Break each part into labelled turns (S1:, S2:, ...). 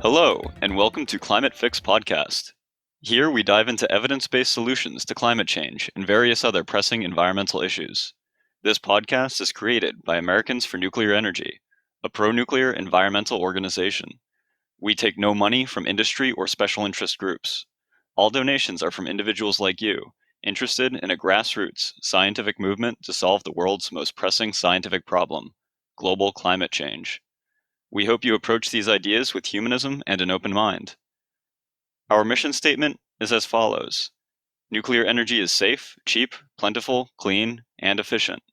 S1: Hello, and welcome to Climate Fix Podcast. Here we dive into evidence-based solutions to climate change and various other pressing environmental issues. This podcast is created by Americans for Nuclear Energy, a pro-nuclear environmental organization. We take no money from industry or special interest groups. All donations are from individuals like you, interested in a grassroots scientific movement to solve the world's most pressing scientific problem, global climate change. We hope you approach these ideas with humanism and an open mind. Our mission statement is as follows. Nuclear energy is safe, cheap, plentiful, clean, and efficient.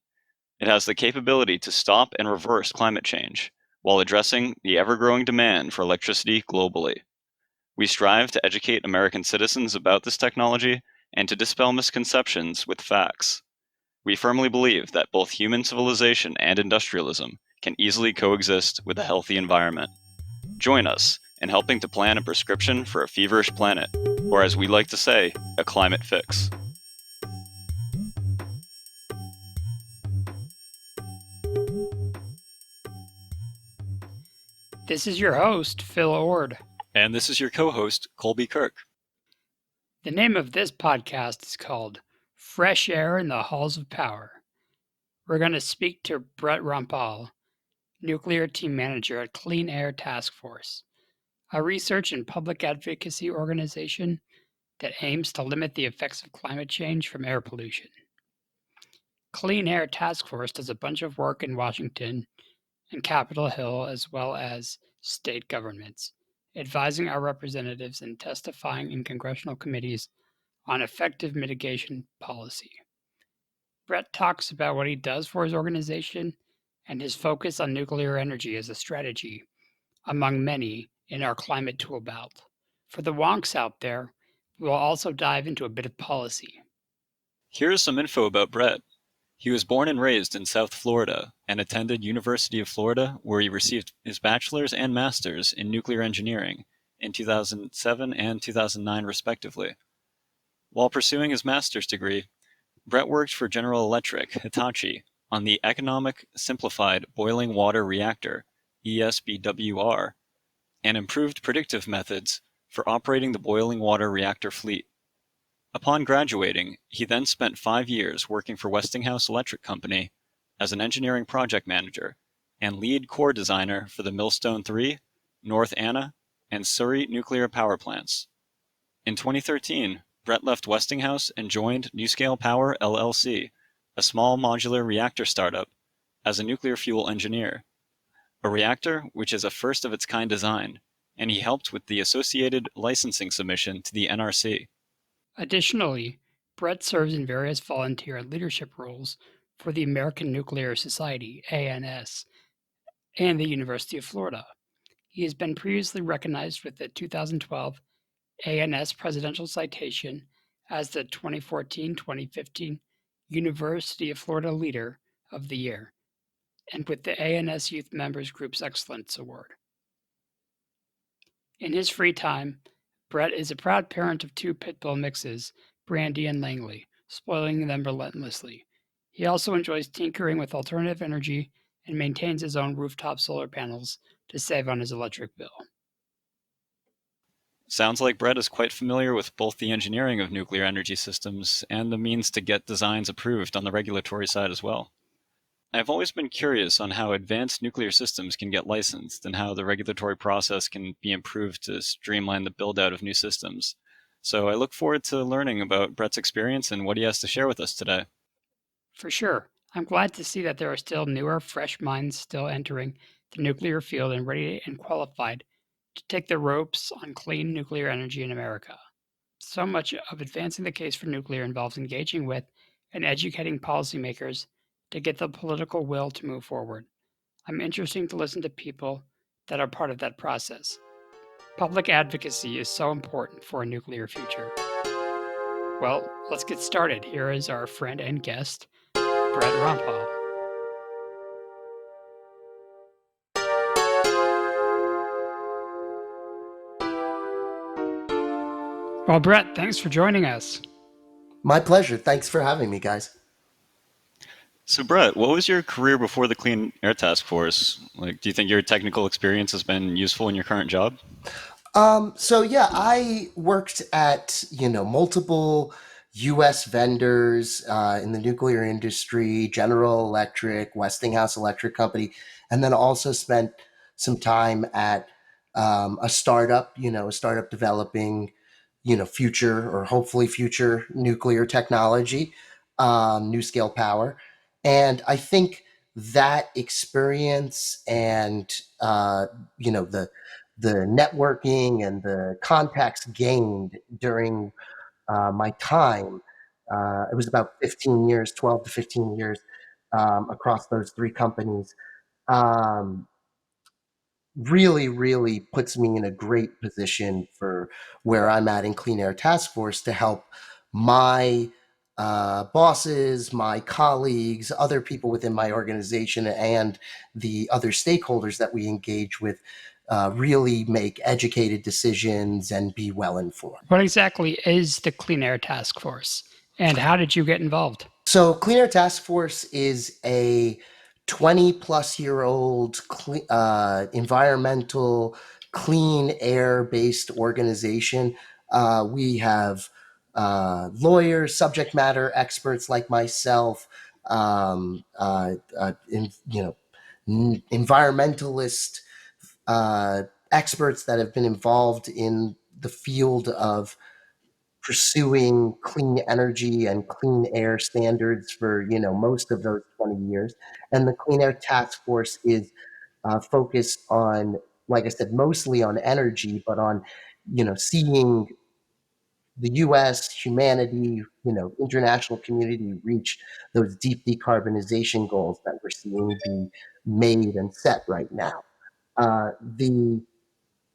S1: It has the capability to stop and reverse climate change while addressing the ever-growing demand for electricity globally. We strive to educate American citizens about this technology and to dispel misconceptions with facts. We firmly believe that both human civilization and industrialism can easily coexist with a healthy environment. Join us in helping to plan a prescription for a feverish planet, or as we like to say, a climate fix.
S2: This is your host, Phil Ord.
S1: And this is your co-host, Colby Kirk.
S2: The name of this podcast is called Fresh Air in the Halls of Power. We're going to speak to Brett Rampal, Nuclear Team Manager at Clean Air Task Force, a research and public advocacy organization that aims to limit the effects of climate change from air pollution. Clean Air Task Force does a bunch of work in Washington and Capitol Hill as well as state governments, advising our representatives and testifying in congressional committees on effective mitigation policy. Brett talks about what he does for his organization and his focus on nuclear energy as a strategy, among many, in our climate tool belt. For the wonks out there, we will also dive into a bit of policy.
S1: Here's some info about Brett. He was born and raised in South Florida and attended University of Florida, where he received his bachelor's and master's in nuclear engineering in 2007 and 2009 respectively. While pursuing his master's degree, Brett worked for General Electric, Hitachi, on the Economic Simplified Boiling Water Reactor, ESBWR, and improved predictive methods for operating the boiling water reactor fleet. Upon graduating, he then spent 5 years working for Westinghouse Electric Company as an engineering project manager and lead core designer for the Millstone 3, North Anna, and Surrey nuclear power plants. In 2013, Brett left Westinghouse and joined NuScale Power LLC, a small modular reactor startup, as a nuclear fuel engineer. A reactor which is a first-of-its-kind design, and he helped with the associated licensing submission to the NRC.
S2: Additionally, Brett serves in various volunteer and leadership roles for the American Nuclear Society, ANS, and the University of Florida. He has been previously recognized with the 2012 ANS Presidential Citation as the 2014-2015 University of Florida Leader of the Year, and with the ANS Youth Members Group's Excellence Award. In his free time, Brett is a proud parent of 2 pit bull mixes, Brandy and Langley, spoiling them relentlessly. He also enjoys tinkering with alternative energy and maintains his own rooftop solar panels to save on his electric bill.
S1: Sounds like Brett is quite familiar with both the engineering of nuclear energy systems and the means to get designs approved on the regulatory side as well. I've always been curious on how advanced nuclear systems can get licensed and how the regulatory process can be improved to streamline the build-out of new systems. So I look forward to learning about Brett's experience and what he has to share with us today.
S2: For sure. I'm glad to see that there are still newer, fresh minds still entering the nuclear field and ready and qualified to take the ropes on clean nuclear energy in America. So much of advancing the case for nuclear involves engaging with and educating policymakers to get the political will to move forward. I'm interested to listen to people that are part of that process. Public advocacy is so important for a nuclear future. Well, let's get started. Here is our friend and guest, Brett Rampal. Well, Brett, thanks for joining us.
S3: My pleasure. Thanks for having me, guys.
S1: So, Brett, what was your career before the Clean Air Task Force? Like, do you think your technical experience has been useful in your current job?
S3: So yeah, I worked at, multiple US vendors in the nuclear industry, General Electric, Westinghouse Electric Company, and then also spent some time at a startup developing, future or hopefully future nuclear technology, new scale power. And I think that experience and, the networking and the contacts gained during my time. It was about 15 years, 12 to 15 years across those three companies. Um, really puts me in a great position for where I'm at in Clean Air Task Force to help my bosses, my colleagues, other people within my organization, and the other stakeholders that we engage with really make educated decisions and be well informed.
S2: What exactly is the Clean Air Task Force, and how did you get involved?
S3: So, Clean Air Task Force is a 20 plus year old environmental clean air based organization. We have lawyers, subject matter experts like myself, environmentalist experts that have been involved in the field of pursuing clean energy and clean air standards for most of those 20 years. And the Clean Air Task Force is focused on, like I said, mostly on energy, but on seeing the U.S., humanity, international community reach those deep decarbonization goals that we're seeing be made and set right now. The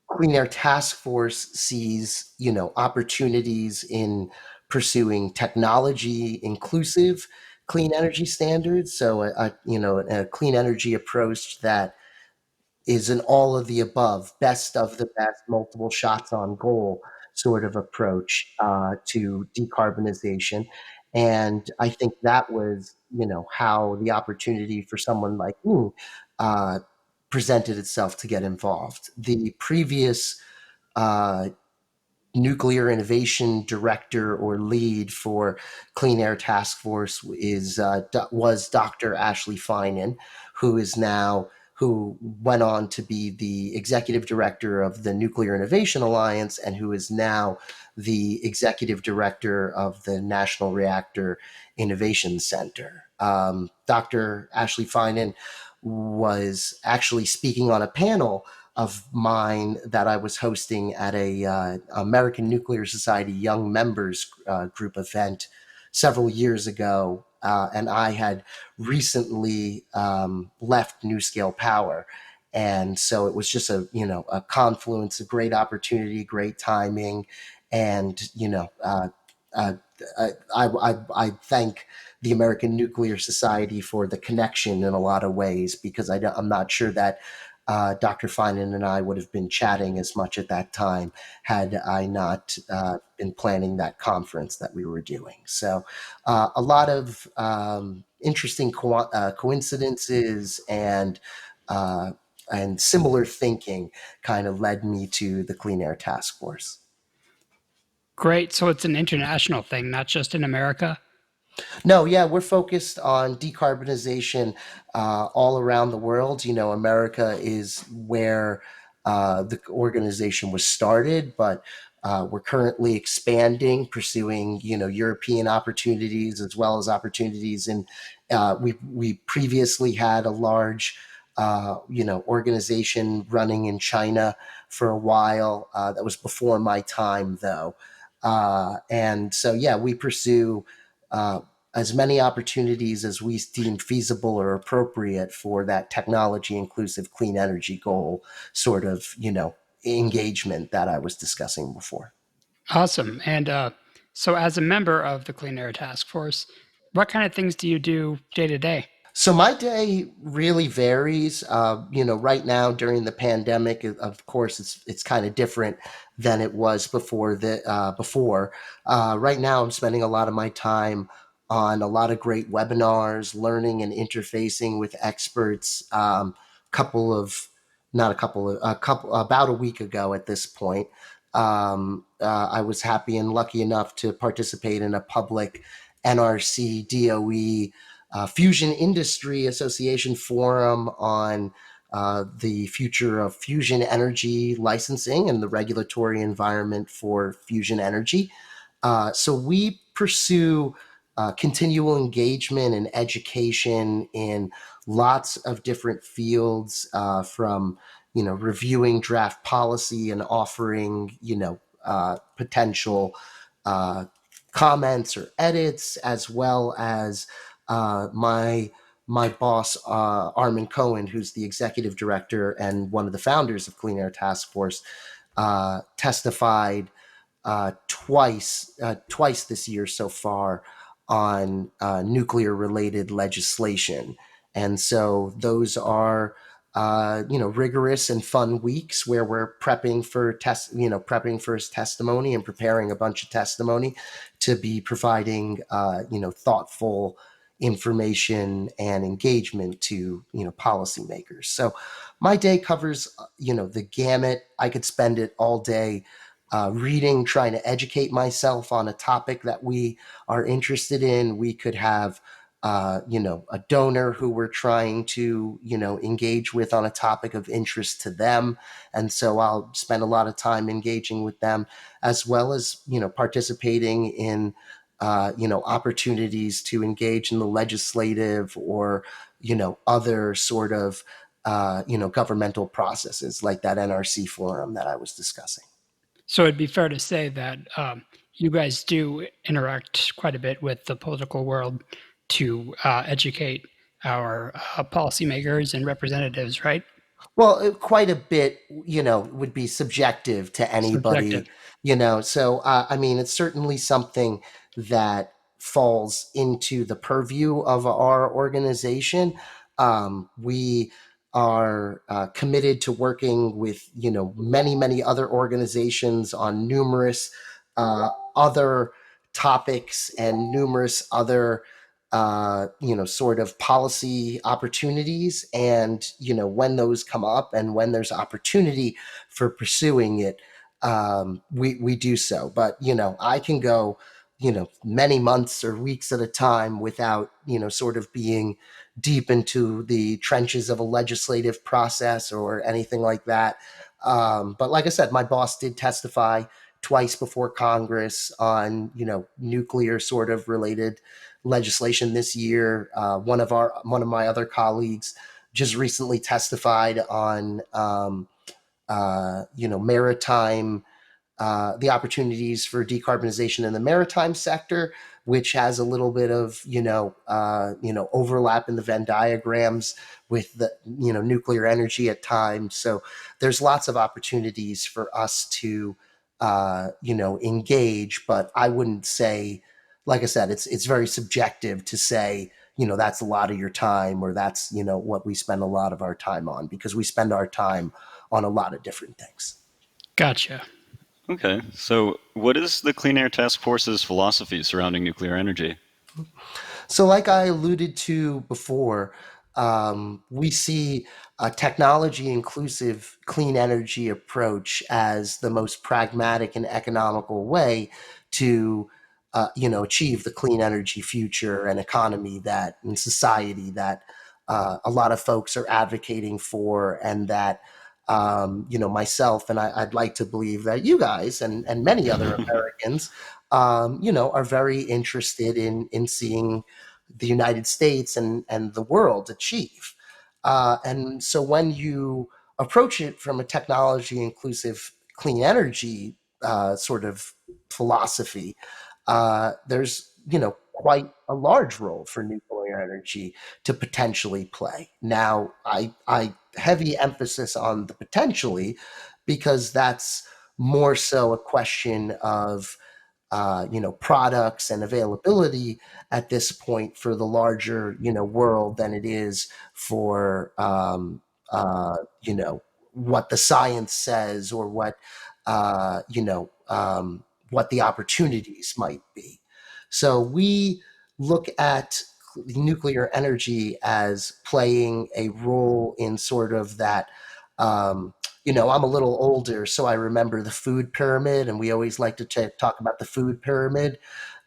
S3: Clean Air Task Force sees, opportunities in pursuing technology inclusive clean energy standards. So a clean energy approach that is an all of the above, best of the best, multiple shots on goal sort of approach to decarbonization. And I think that was, how the opportunity for someone like me uh, presented itself to get involved. The previous uh, nuclear innovation director or lead for Clean Air Task Force was Dr. Ashley Finan, who went on to be the executive director of the Nuclear Innovation Alliance and who is now the executive director of the National Reactor Innovation Center. Dr. Ashley Finan was actually speaking on a panel of mine that I was hosting at a American Nuclear Society Young Members group event several years ago, and I had recently left New Scale Power, and so it was just a confluence, a great opportunity, great timing, and uh, I thank the American Nuclear Society for the connection in a lot of ways because I'm not sure that Dr. Finan and I would have been chatting as much at that time had I not been planning that conference that we were doing. So, a lot of interesting coincidences and similar thinking kind of led me to the Clean Air Task Force.
S2: Great. So it's an international thing, not just in America.
S3: No, yeah, we're focused on decarbonization all around the world. America is where the organization was started, but we're currently expanding, pursuing, European opportunities as well as opportunities in. We previously had a large, organization running in China for a while. That was before my time, though, and so yeah, we pursue. Uh, as many opportunities as we deem feasible or appropriate for that technology inclusive clean energy goal sort of, engagement that I was discussing before.
S2: Awesome. And so, as a member of the Clean Air Task Force, what kind of things do you do day to day?
S3: So my day really varies. Right now during the pandemic, of course, it's kind of different than it was before. Right now, I'm spending a lot of my time on a lot of great webinars, learning and interfacing with experts. About a week ago at this point, I was happy and lucky enough to participate in a public NRC DOE Fusion Industry Association forum on the future of fusion energy licensing and the regulatory environment for fusion energy. So we pursue continual engagement and education in lots of different fields, from reviewing draft policy and offering potential uh, comments or edits, as well as my boss, Armin Cohen, who's the executive director and one of the founders of Clean Air Task Force, testified twice this year so far on nuclear-related legislation, and so those are rigorous and fun weeks where we're prepping for his testimony and preparing a bunch of testimony to be providing thoughtful information and engagement to policymakers. So my day covers the gamut. I could spend it all day reading, trying to educate myself on a topic that we are interested in. We could have, a donor who we're trying to, engage with on a topic of interest to them. And so I'll spend a lot of time engaging with them, as well as, participating in, opportunities to engage in the legislative or, other sort of, governmental processes like that NRC forum that I was discussing.
S2: So it'd be fair to say that you guys do interact quite a bit with the political world to educate our policymakers and representatives, right?
S3: Well, quite a bit, would be subjective to
S2: Subjective.
S3: anybody, So, I mean, it's certainly something that falls into the purview of our organization. We are committed to working with, many, many other organizations on numerous other topics and numerous other sort of policy opportunities. And, when those come up and when there's opportunity for pursuing it, we do so. But, I can go, many months or weeks at a time without, sort of being deep into the trenches of a legislative process or anything like that. But like I said, my boss did testify twice before Congress on, nuclear sort of related legislation this year. One of my other colleagues just recently testified on maritime the opportunities for decarbonization in the maritime sector, which has a little bit of overlap in the Venn diagrams with the nuclear energy at times. So there's lots of opportunities for us to engage, but I wouldn't say, like I said, it's very subjective to say that's a lot of your time, or that's what we spend a lot of our time on, because we spend our time on a lot of different things.
S2: Gotcha.
S1: Okay, so what is the Clean Air Task Force's philosophy surrounding nuclear energy?
S3: So, like I alluded to before, we see a technology inclusive clean energy approach as the most pragmatic and economical way to achieve the clean energy future and economy that and society that a lot of folks are advocating for, and that myself and I'd like to believe that you guys and many other Americans are very interested in seeing the United States and the world achieve. And so when you approach it from a technology inclusive clean energy sort of philosophy, there's quite a large role for nuclear energy to potentially play. Now, I heavy emphasis on the potentially, because that's more so a question of products and availability at this point for the larger world than it is for what the science says, or what the opportunities might be. So we look at nuclear energy as playing a role in sort of that. I'm a little older, so I remember the food pyramid, and we always like to talk about the food pyramid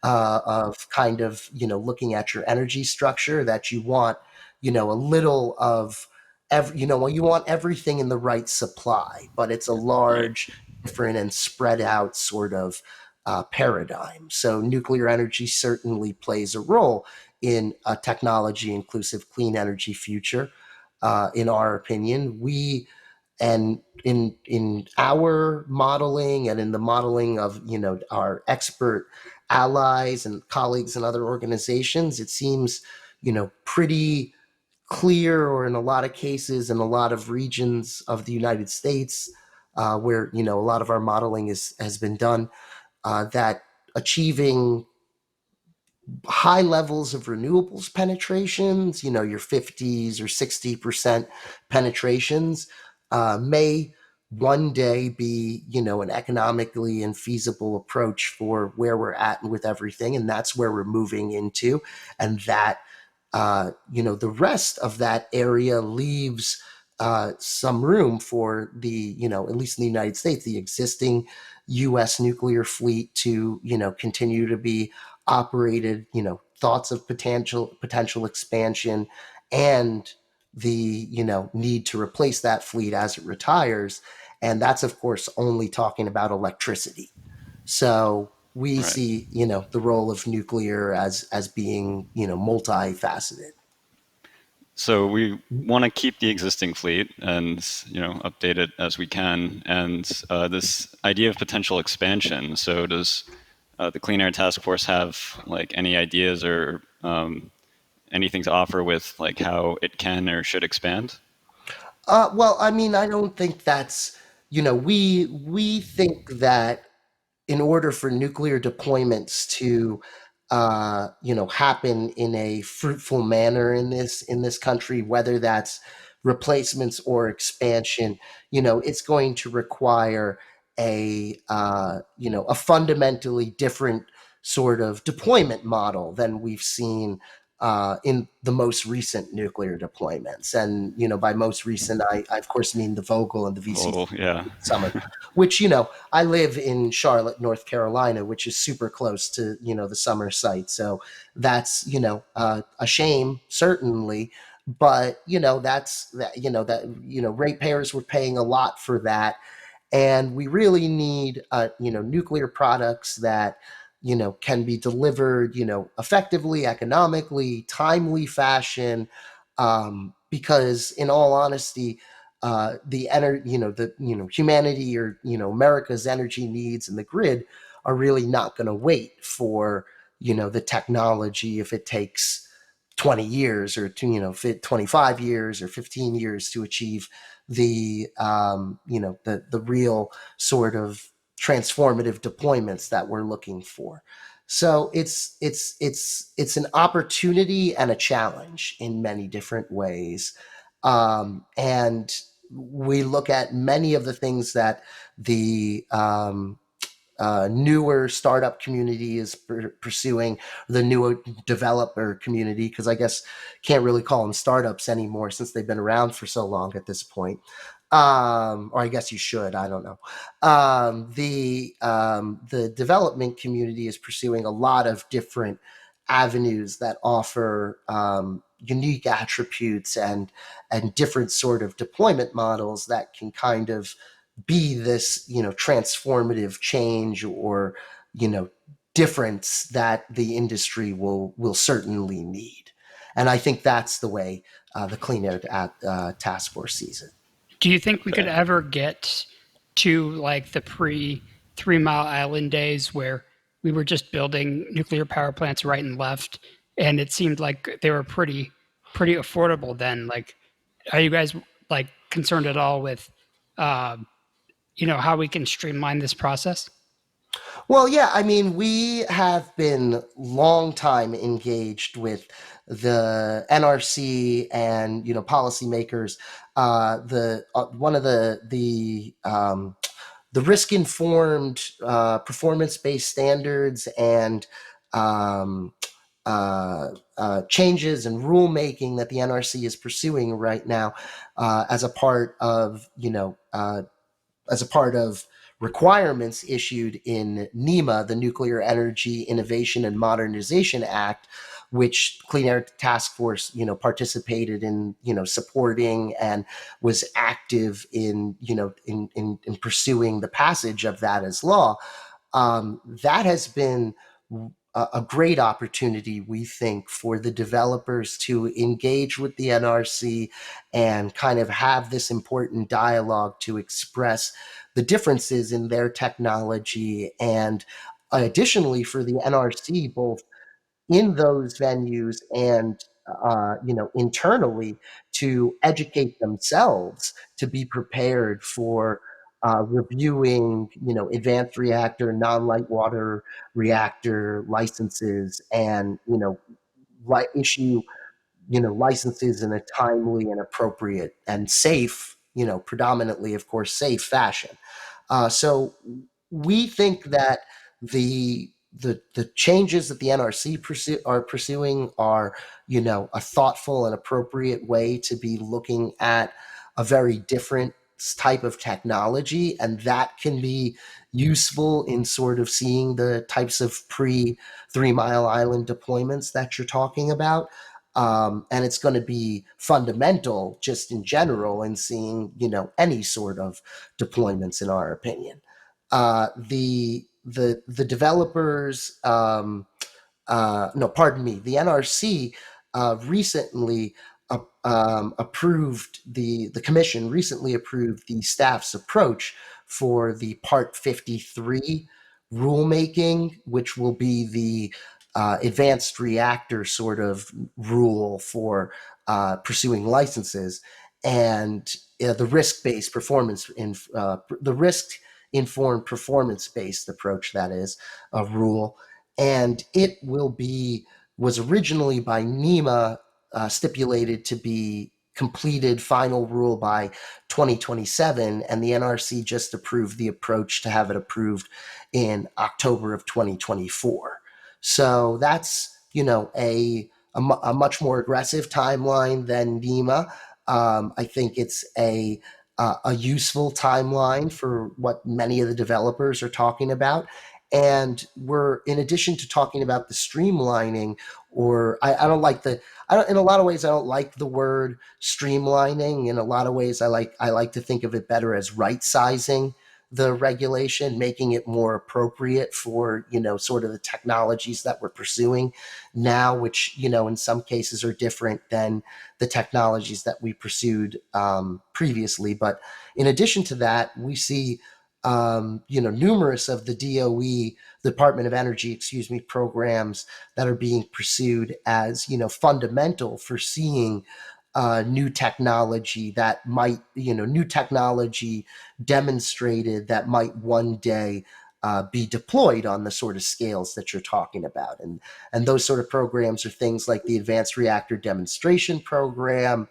S3: of kind of, looking at your energy structure, that you want, a little of well, you want everything in the right supply, but it's a
S1: Right.
S3: large, different, and spread out sort of paradigm. So nuclear energy certainly plays a role in a technology inclusive clean energy future. In our opinion, and in our modeling and in the modeling of our expert allies and colleagues in other organizations, it seems pretty clear, or in a lot of cases in a lot of regions of the United States, where a lot of our modeling has been done, that achieving high levels of renewables penetrations, your 50s or 60% penetrations, may one day be, an economically and feasible approach for where we're at with everything. And that's where we're moving into. And that, the rest of that area leaves some room for the, at least in the United States, the existing U.S. nuclear fleet to, continue to be operated, thoughts of potential expansion, and the, need to replace that fleet as it retires. And that's, of course, only talking about electricity. So we
S1: Right.
S3: see, the role of nuclear as being, multifaceted.
S1: So we want to keep the existing fleet and update it as we can. And this idea of potential expansion. So does the Clean Air Task Force have like any ideas or anything to offer with like how it can or should expand?
S3: Well, I mean, I don't think that's, we think that in order for nuclear deployments to happen in a fruitful manner in this country, whether that's replacements or expansion, it's going to require a fundamentally different sort of deployment model than we've seen in the most recent nuclear deployments. And by most recent, I of course mean the Vogel and the VC
S1: Oh, yeah.
S3: Summit, which I live in Charlotte, North Carolina, which is super close to the summer site. So that's a shame, certainly, but that's that that ratepayers were paying a lot for that, and we really need nuclear products that can be delivered effectively, economically, timely fashion, because in all honesty, the energy, the humanity, or America's energy needs and the grid are really not going to wait for the technology if it takes 20 years or 25 years or 15 years to achieve the the real sort of transformative deployments that we're looking for. So it's an opportunity and a challenge in many different ways. And we look at many of the things that the newer startup community is pursuing, the newer developer community, because I guess can't really call them startups anymore since they've been around for so long at this point. Or I guess you should. I don't know. The development community is pursuing a lot of different avenues that offer unique attributes and different sort of deployment models that can kind of be this transformative change, or you know difference that the industry will certainly need. And I think that's the way the Clean Air Task Force sees it.
S2: Do you think we could
S1: Okay.
S2: ever get to like the pre 3 Mile Island days where we were just building nuclear power plants right and left, and it seemed like they were pretty affordable then? Like, are you guys like concerned at all with uh, how we can streamline this process?
S3: Well, yeah, I mean, we have been long time engaged with the NRC and policymakers. The one of the risk informed performance based standards and um, changes and rulemaking that the NRC is pursuing right now as a part of, as a part of requirements issued in NEMA, the Nuclear Energy Innovation and Modernization Act, which Clean Air Task Force, participated in, supporting and was active in, in pursuing the passage of that as law. That has been a great opportunity, we think, for the developers to engage with the NRC and kind of have this important dialogue to express the differences in their technology. And additionally, for the NRC, both in those venues and internally, to educate themselves to be prepared for reviewing advanced reactor, non-light water reactor licenses, and issue licenses in a timely and appropriate and safe, predominantly, of course, safe fashion. So we think that the changes that the NRC are pursuing are, a thoughtful and appropriate way to be looking at a very different type of technology, and that can be useful in sort of seeing the types of pre 3 Mile Island deployments that you're talking about. And it's going to be fundamental just in general in seeing, any sort of deployments, in our opinion. The developers, no, pardon me, the NRC recently approved the commission recently approved the staff's approach for the Part 53 rulemaking, which will be the advanced reactor sort of rule for pursuing licenses, and the risk-based performance in the risk informed performance based approach, that is a rule. And it was originally by NEMA stipulated to be completed final rule by 2027, and the NRC just approved the approach to have it approved in October of 2024. So that's a much more aggressive timeline than NEMA. I think it's a useful timeline for what many of the developers are talking about. And we're, in addition to talking about the streamlining, or I don't like in a lot of ways, I don't like the word streamlining. In a lot of ways, I like to think of it better as right sizing the regulation, making it more appropriate for, sort of the technologies that we're pursuing now, which, in some cases are different than the technologies that we pursued previously. But in addition to that, we see, numerous of the DOE, the Department of Energy, programs that are being pursued as, fundamental for seeing new technology that might, new technology demonstrated that might one day be deployed on the sort of scales that you're talking about. And those sort of programs are things like the Advanced Reactor Demonstration Program,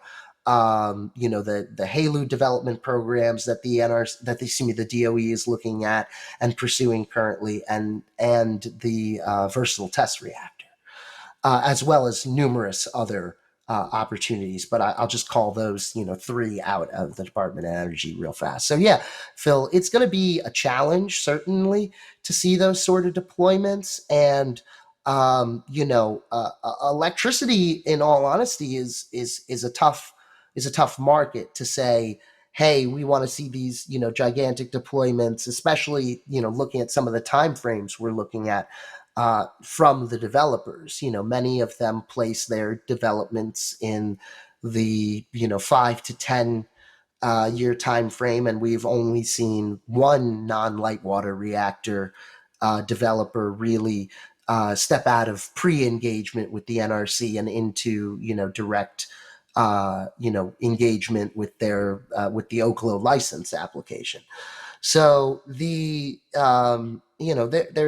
S3: the HALU development programs that the DOE is looking at and pursuing currently, and the Versatile Test Reactor, as well as numerous other opportunities. But I'll just call those, three out of the Department of Energy real fast. So yeah, Phil, it's going to be a challenge, certainly, to see those sort of deployments. And electricity, in all honesty, is a tough market to say, hey, we want to see these, gigantic deployments, especially, looking at some of the timeframes we're looking at from the developers. Many of them place their developments in the 5 to 10 year time frame, and we've only seen one non-light water reactor developer really step out of pre-engagement with the NRC and into direct engagement with their with the Oklo license application. So there's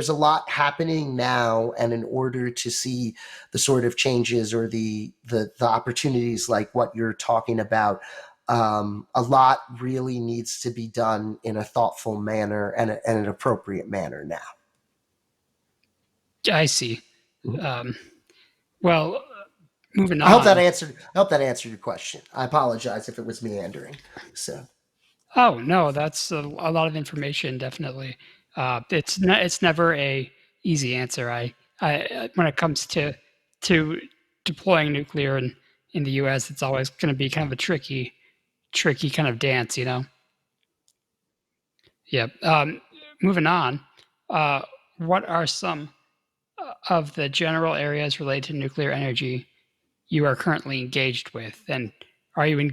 S3: a lot happening now, and in order to see the sort of changes or the opportunities like what you're talking about, a lot really needs to be done in a thoughtful manner and an appropriate manner now.
S2: I see.
S3: Mhm.
S2: Well, moving
S3: I hope that
S2: on.
S3: answered. I hope that answered your question. I apologize if it was meandering. So
S2: Oh no, that's a lot of information. Definitely, it's never a easy answer. When it comes to deploying nuclear in the U.S., it's always going to be kind of a tricky kind of dance, you know. Yep. Moving on. Uh, what are some of the general areas related to nuclear energy you are currently engaged with, and are you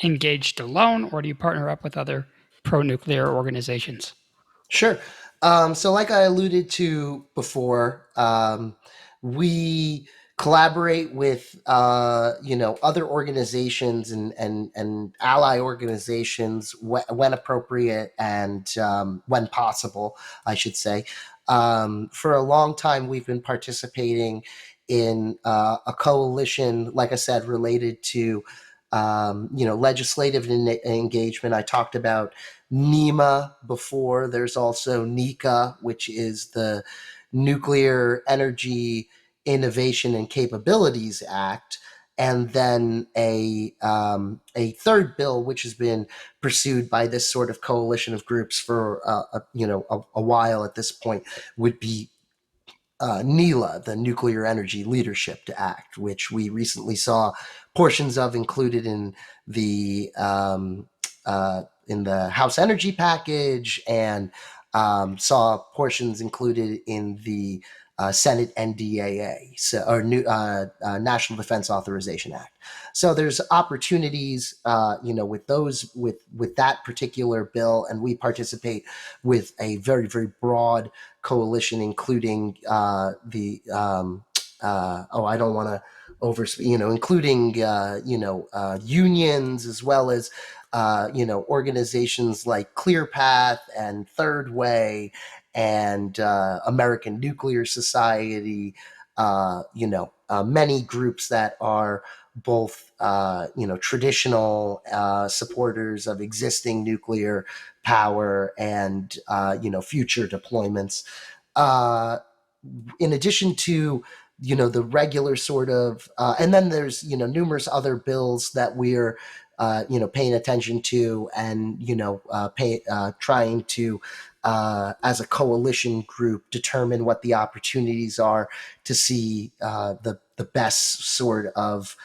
S2: engaged alone, or do you partner up with other pro-nuclear organizations?
S3: sure. So, like I alluded to before, we collaborate with other organizations and ally organizations when appropriate and when possible, I should say. For a long time, we've been participating in a coalition, like I said, related to legislative engagement. I talked about NEMA before. There's also NECA, which is the Nuclear Energy Innovation and Capabilities Act, and then a third bill which has been pursued by this sort of coalition of groups for a while at this point would be NELA, the Nuclear Energy Leadership Act, which we recently saw portions of included in the House Energy Package, and saw portions included in the Senate NDAA, National Defense Authorization Act. So there's opportunities, with those with that particular bill, and we participate with a very very broad coalition, including I don't want to including unions, as well as organizations like ClearPath and Third Way and American Nuclear Society. Many groups that are both traditional supporters of existing nuclear power and future deployments. Uh, in addition to the regular sort of and then there's numerous other bills that we're paying attention to, and trying to as a coalition group determine what the opportunities are to see the best sort of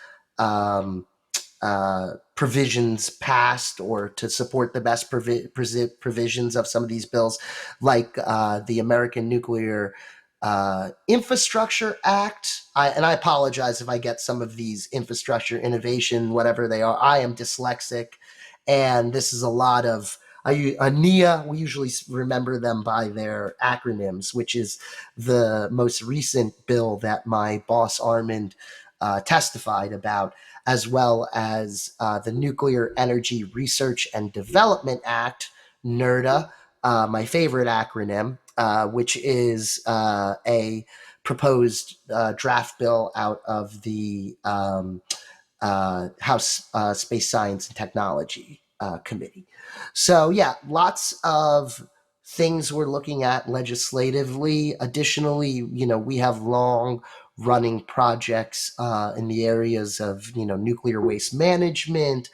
S3: provisions passed, or to support the best provisions of some of these bills, like the American Nuclear Infrastructure Act. And I apologize if I get some of these infrastructure innovation, whatever they are. I am dyslexic, and this is a lot of. NEA, we usually remember them by their acronyms, which is the most recent bill that my boss Armand testified about, as well as the Nuclear Energy Research and Development Act, NERDA, my favorite acronym, which is a proposed draft bill out of the House Space Science and Technology Committee. So, yeah, lots of things we're looking at legislatively. Additionally, we have long running projects in the areas of nuclear waste management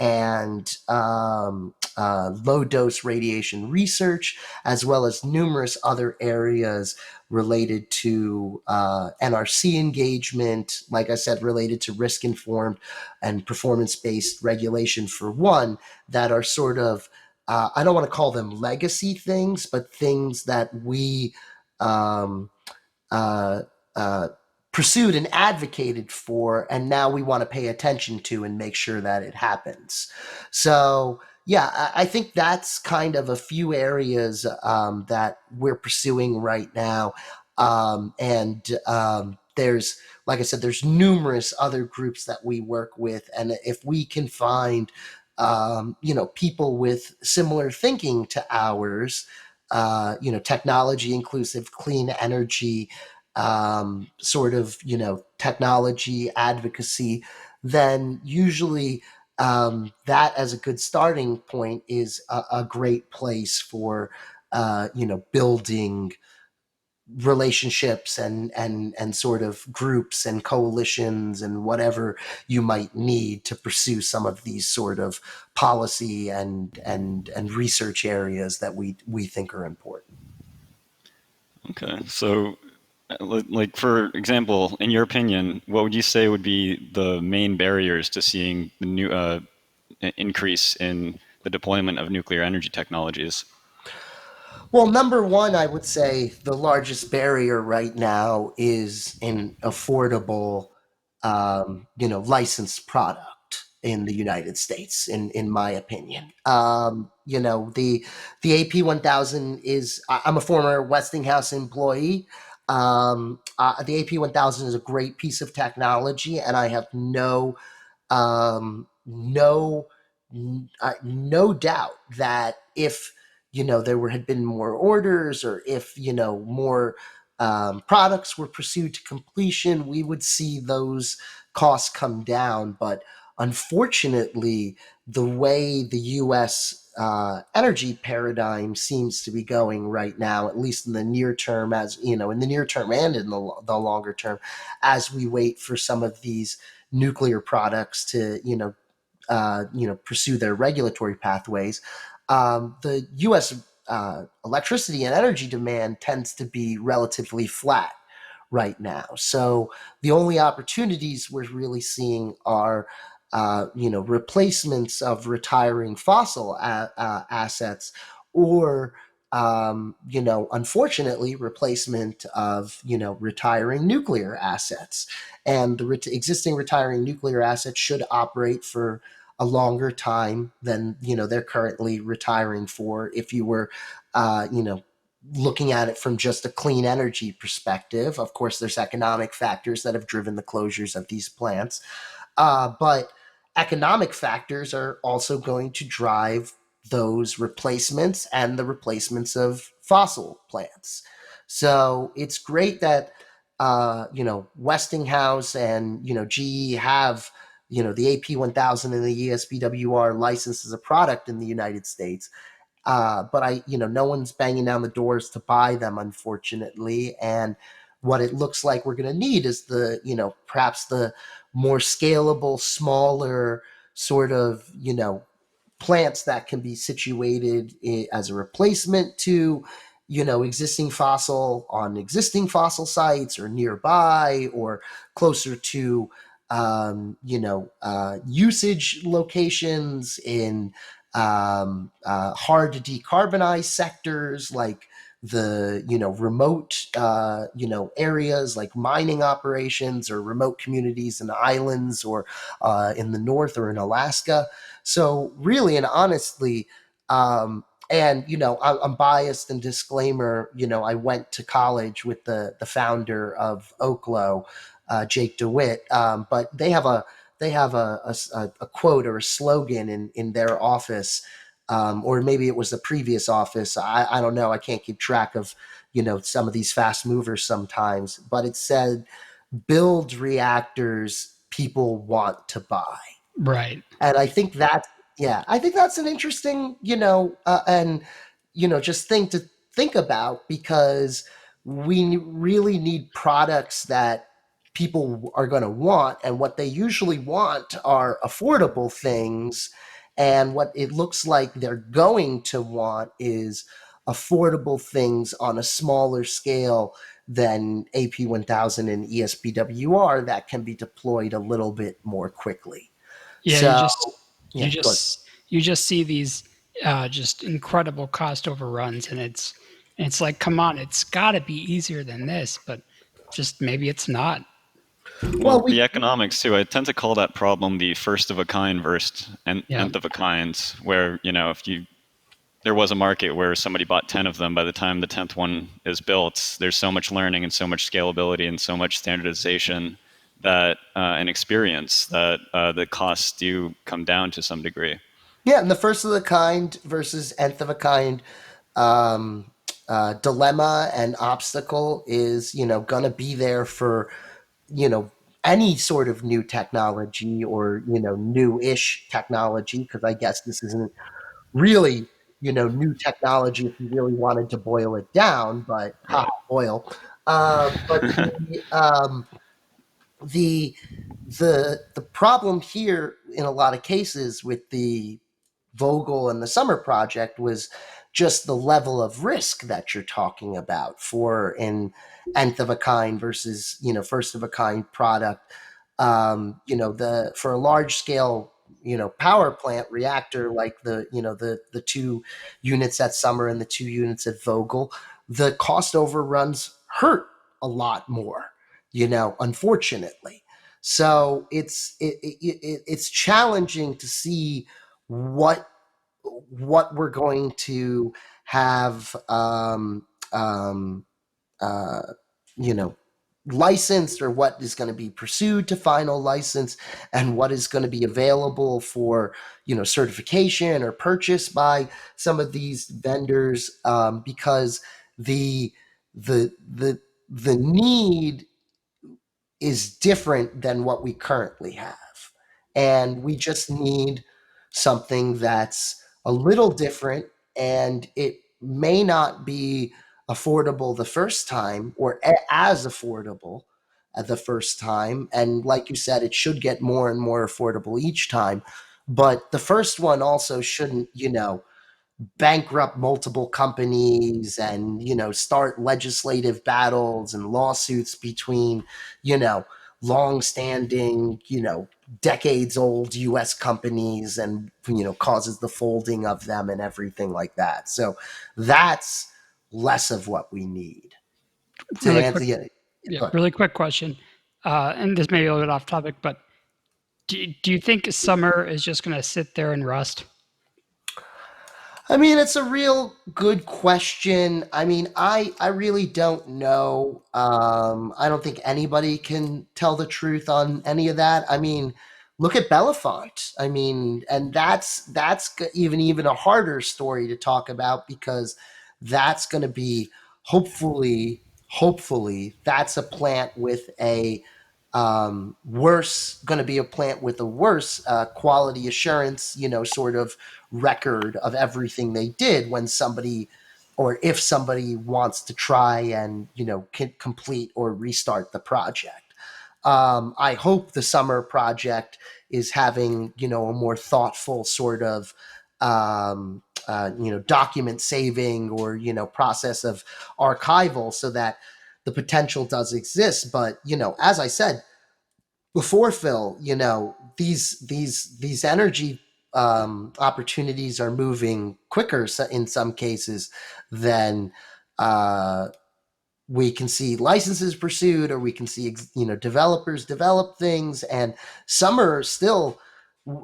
S3: and low dose radiation research, as well as numerous other areas related to NRC engagement, like I said, related to risk informed and performance based regulation, for one, that are sort of, I don't want to call them legacy things, but things that we um, uh, uh, pursued and advocated for, and now we want to pay attention to and make sure that it happens. So, yeah, I think that's kind of a few areas that we're pursuing right now. And there's, like I said, there's numerous other groups that we work with. And if we can find, people with similar thinking to ours, technology inclusive, clean energy, sort of, technology advocacy, then usually that as a good starting point is a great place for, building relationships and sort of groups and coalitions and whatever you might need to pursue some of these sort of policy and research areas that we think are important.
S1: Okay, so like for example, in your opinion, what would you say would be the main barriers to seeing the new increase in the deployment of nuclear energy technologies?
S3: Well, number one, I would say the largest barrier right now is an affordable, licensed product in the United States. In my opinion, the AP 1000 is. I'm a former Westinghouse employee. The AP 1000 is a great piece of technology, and I have no no doubt that if there had been more orders, or if more products were pursued to completion, we would see those costs come down. But unfortunately, the way the U.S. Energy paradigm seems to be going right now, at least in the near term, in the near term and in the longer term, as we wait for some of these nuclear products to pursue their regulatory pathways, the U.S. Electricity and energy demand tends to be relatively flat right now. So the only opportunities we're really seeing are replacements of retiring fossil assets, or unfortunately, replacement of retiring nuclear assets. And the existing retiring nuclear assets should operate for a longer time than they're currently retiring for. If you were, looking at it from just a clean energy perspective, of course, there's economic factors that have driven the closures of these plants, but economic factors are also going to drive those replacements and the replacements of fossil plants. So it's great that Westinghouse and GE have the AP 1000 and the ESPWR licensed as a product in the United States. But no one's banging down the doors to buy them, unfortunately. And what it looks like we're going to need is perhaps the more scalable, smaller sort of, plants that can be situated as a replacement to existing fossil sites, or nearby, or closer to usage locations in hard to decarbonize sectors, like the remote areas, like mining operations, or remote communities and islands, or in the north, or in Alaska. So really and honestly, and I'm biased, and disclaimer, I went to college with the founder of Oklo, Jake DeWitt, but they have a quote or a slogan in their office, or maybe it was the previous office. I don't know. I can't keep track of some of these fast movers sometimes, but it said, "Build reactors people want to buy."
S2: Right.
S3: And I think that's an interesting, and just thing to think about, because we really need products that people are going to want, and what they usually want are affordable things. And what it looks like they're going to want is affordable things on a smaller scale than AP 1000 and ESPWR, that can be deployed a little bit more quickly.
S2: Yeah,
S3: So,
S2: you
S3: yeah, good.
S2: just see these just incredible cost overruns, and it's like, come on, it's got to be easier than this, but just maybe it's not.
S3: Well,
S1: Well, the economics too. I tend to call that problem the first of a kind versus
S2: Yeah.
S1: nth of a kind, where if there was a market where somebody bought 10 of them, by the time the 10th one is built, there's so much learning and so much scalability and so much standardization that and experience that the costs do come down to some degree.
S3: yeah, and the first of the kind versus nth of a kind um, dilemma and obstacle is, going to be there for, you know, any sort of new technology, or, new-ish technology, because I guess this isn't really new technology if you really wanted to boil it down, but
S1: Right.
S3: boil. But the the problem here in a lot of cases with the Vogel and the Summer Project was just the level of risk that you're talking about for an nth of a kind versus first of a kind product. The for a large scale power plant reactor like the two units at Summer and the two units at Vogel, the cost overruns hurt a lot more. Unfortunately. So it's challenging to see what we're going to have uh, you know licensed, or what is going to be pursued to final license, and what is going to be available for certification or purchase by some of these vendors, because the the the the need is different than what we currently have. And we just need something that's a little different, and it may not be affordable the first time, or as affordable at the first time. And like you said, it should get more and more affordable each time. But the first one also shouldn't, bankrupt multiple companies and start legislative battles and lawsuits between you know long-standing decades old US companies, and causes the folding of them and everything like that. So that's less of what we need to
S2: Really
S3: answer.
S2: quick,
S3: Yeah,
S2: yeah,
S3: but
S2: really quick question. And this may be a little bit off topic, but do you think Summer is just going to sit there and rust?
S3: I mean, it's a real good question. I mean, I really don't know. I don't think anybody can tell the truth on any of that. I mean, look at Bellefonte. I mean, and that's even a harder story to talk about, because that's going to be hopefully that's a plant with a going to be a plant with a worse quality assurance, sort of record of everything they did when somebody, or if somebody wants to try and complete or restart the project. I hope the Summer project is having a more thoughtful sort of document saving, or process of archival, so that the potential does exist. But as I said before, Phil, these energy opportunities are moving quicker in some cases than uh, we can see licenses pursued, or we can see developers develop things. And some are still,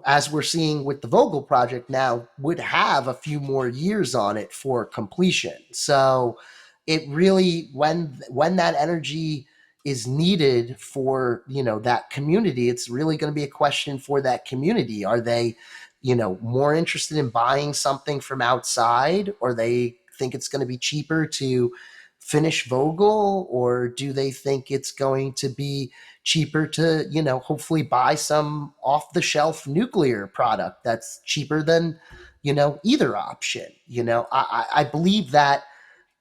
S3: as we're seeing with the Vogel project now, would have a few more years on it for completion. So it really, when that energy is needed for that community, it's really going to be a question for that community. Are they more interested in buying something from outside, or they think it's going to be cheaper to finish Vogel, or do they think it's going to be cheaper to hopefully buy some off the shelf nuclear product that's cheaper than either option? I believe that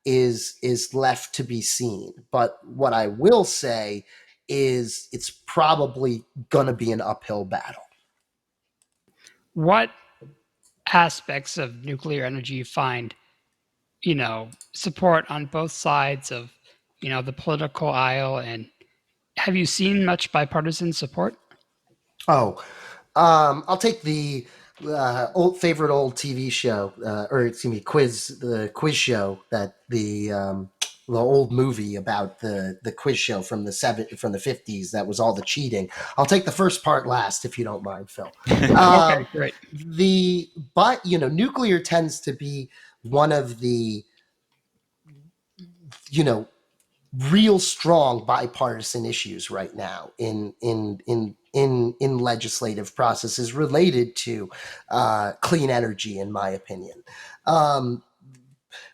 S3: is left to be seen. But what I will say is it's probably going to be an uphill battle.
S2: What aspects of nuclear energy find support on both sides of the political aisle, and have you seen much bipartisan support?
S3: Oh, I'll take the old TV show, or excuse me, the quiz show, that the old movie about the quiz show from the 50s, that was all the cheating. I'll take the first part last, if you don't mind, Phil.
S2: Okay,
S3: Um,
S2: great.
S3: but nuclear tends to be one of the you know real strong bipartisan issues right now in legislative processes related to clean energy, in my opinion. Um,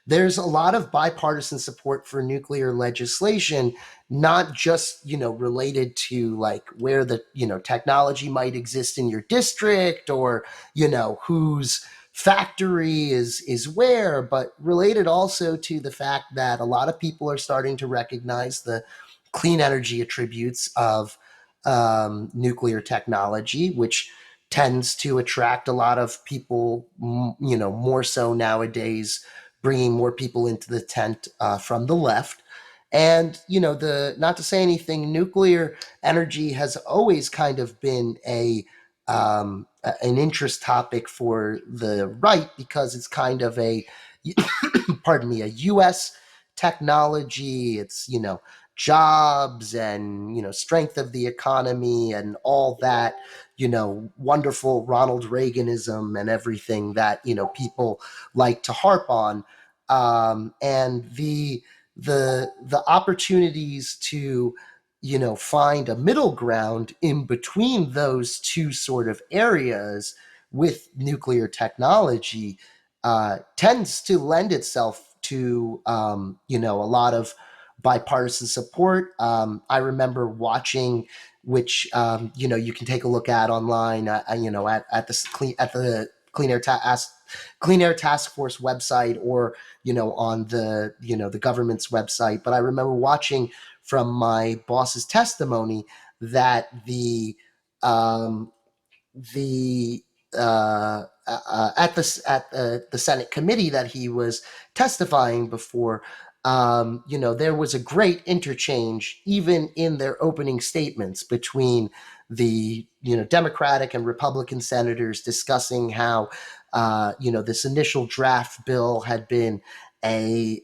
S3: there's a lot of bipartisan support for nuclear legislation, not just related to like where the technology might exist in your district, or who's factory is where, but related also to the fact that a lot of people are starting to recognize the clean energy attributes of nuclear technology, which tends to attract a lot of people, more so nowadays, bringing more people into the tent from the left. And, the not to say anything, nuclear energy has always kind of been an interest topic for the right because it's kind of a pardon me, a U.S. technology. It's, jobs and, strength of the economy and all that, wonderful Ronald Reaganism and everything that, people like to harp on. And the opportunities to, find a middle ground in between those two sort of areas with nuclear technology tends to lend itself to a lot of bipartisan support. I remember watching, which you can take a look at online. At the Clean Air Task Force website, or on the government's website. But I remember watching from my boss's testimony that um, the at the Senate committee that he was testifying before, there was a great interchange even in their opening statements between the Democratic and Republican senators discussing how this initial draft bill had been an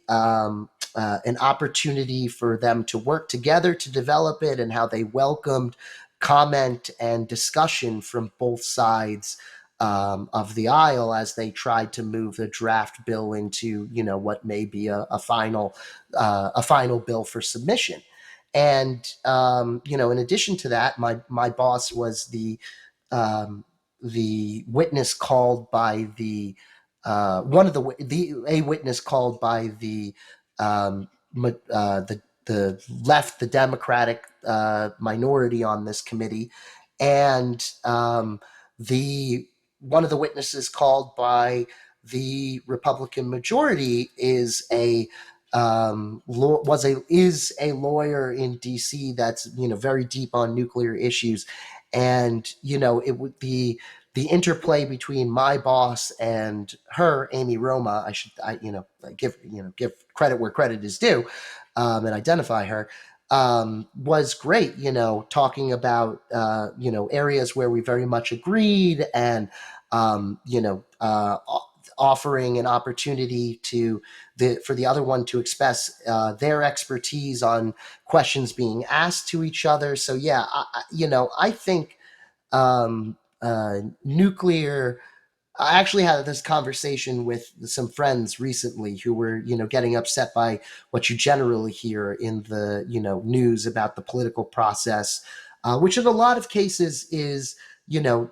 S3: opportunity for them to work together to develop it, and how they welcomed comment and discussion from both sides of the aisle as they tried to move the draft bill into what may be a final bill for submission. And in addition to that, my boss was the witness called by the one of the a witness called by um, the left, the Democratic minority on this committee, and the one of the witnesses called by the Republican majority is a lawyer in D.C. that's very deep on nuclear issues, and it would be the interplay between my boss and her, Amy Roma. Give credit where credit is due, and identify her. Was great, talking about areas where we very much agreed, and um, you know uh, offering an opportunity for the other one to express their expertise on questions being asked to each other. So yeah, I think nuclear. I actually had this conversation with some friends recently who were, getting upset by what you generally hear in the, news about the political process, which in a lot of cases is, you know,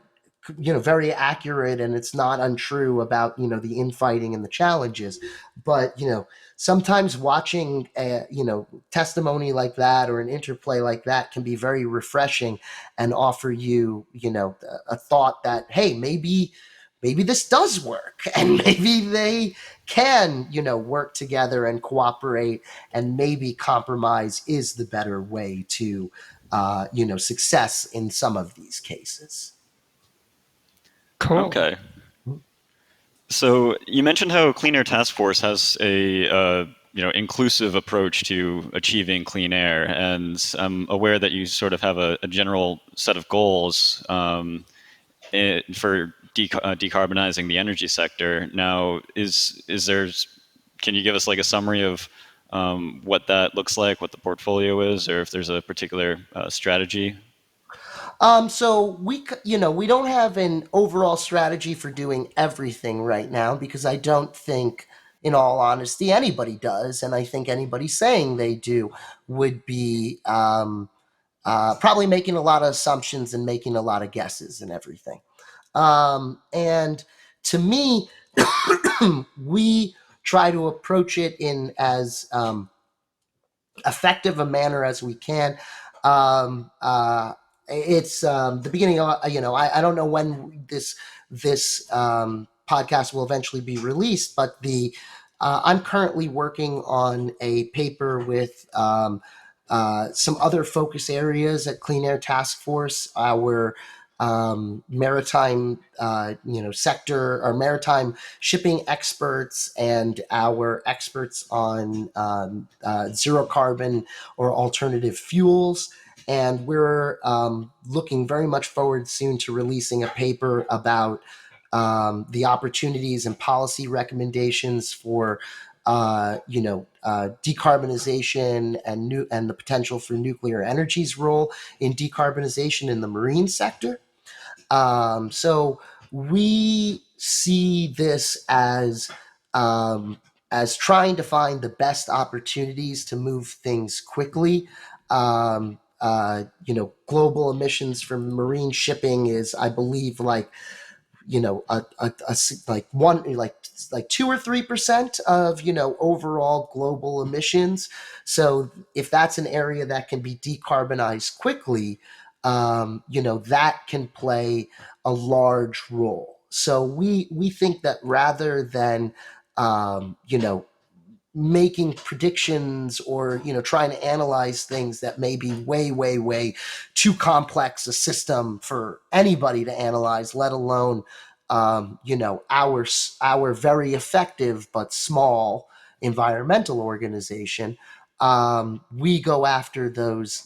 S3: very accurate, and it's not untrue about the infighting and the challenges. But sometimes watching testimony like that or an interplay like that can be very refreshing and offer you a thought that, hey, maybe this does work, and maybe they can work together and cooperate, and maybe compromise is the better way to success in some of these cases.
S2: Cool.
S1: Okay. So you mentioned how Clean Air Task Force has a inclusive approach to achieving clean air, and I'm aware that you sort of have a general set of goals for decarbonizing the energy sector. Now, is there? Can you give us like a summary of what that looks like, what the portfolio is, or if there's a particular strategy?
S3: So we don't have an overall strategy for doing everything right now, because I don't think, in all honesty, anybody does, and I think anybody saying they do would be probably making a lot of assumptions and making a lot of guesses and everything. And to me, we try to approach it in as effective a manner as we can. Um, it's the beginning of I don't know when this podcast will eventually be released. But I'm currently working on a paper with some other focus areas at Clean Air Task Force. Our maritime, sector, our maritime shipping experts, and our experts on zero carbon or alternative fuels. And we're looking very much forward soon to releasing a paper about the opportunities and policy recommendations for decarbonization and the potential for nuclear energy's role in decarbonization in the marine sector. So we see this as trying to find the best opportunities to move things quickly. Global emissions from marine shipping is, I believe, like like 2 or 3% of overall global emissions. So if that's an area that can be decarbonized quickly, that can play a large role. So we think that rather than um, you know making predictions or trying to analyze things that may be way too complex a system for anybody to analyze, let alone our very effective but small environmental organization. We go after those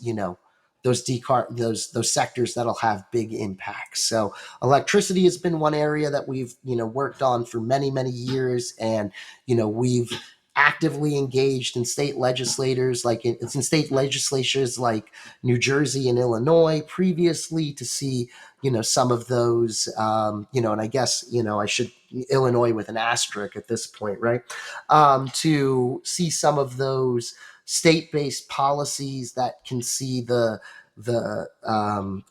S3: sectors that'll have big impacts. So electricity has been one area that we've worked on for many years, and we've actively engaged in state legislators, like in state legislatures like New Jersey and Illinois previously, to see some of those, and I guess I should Illinois with an asterisk at this point, right? To see some of those state-based policies that can see the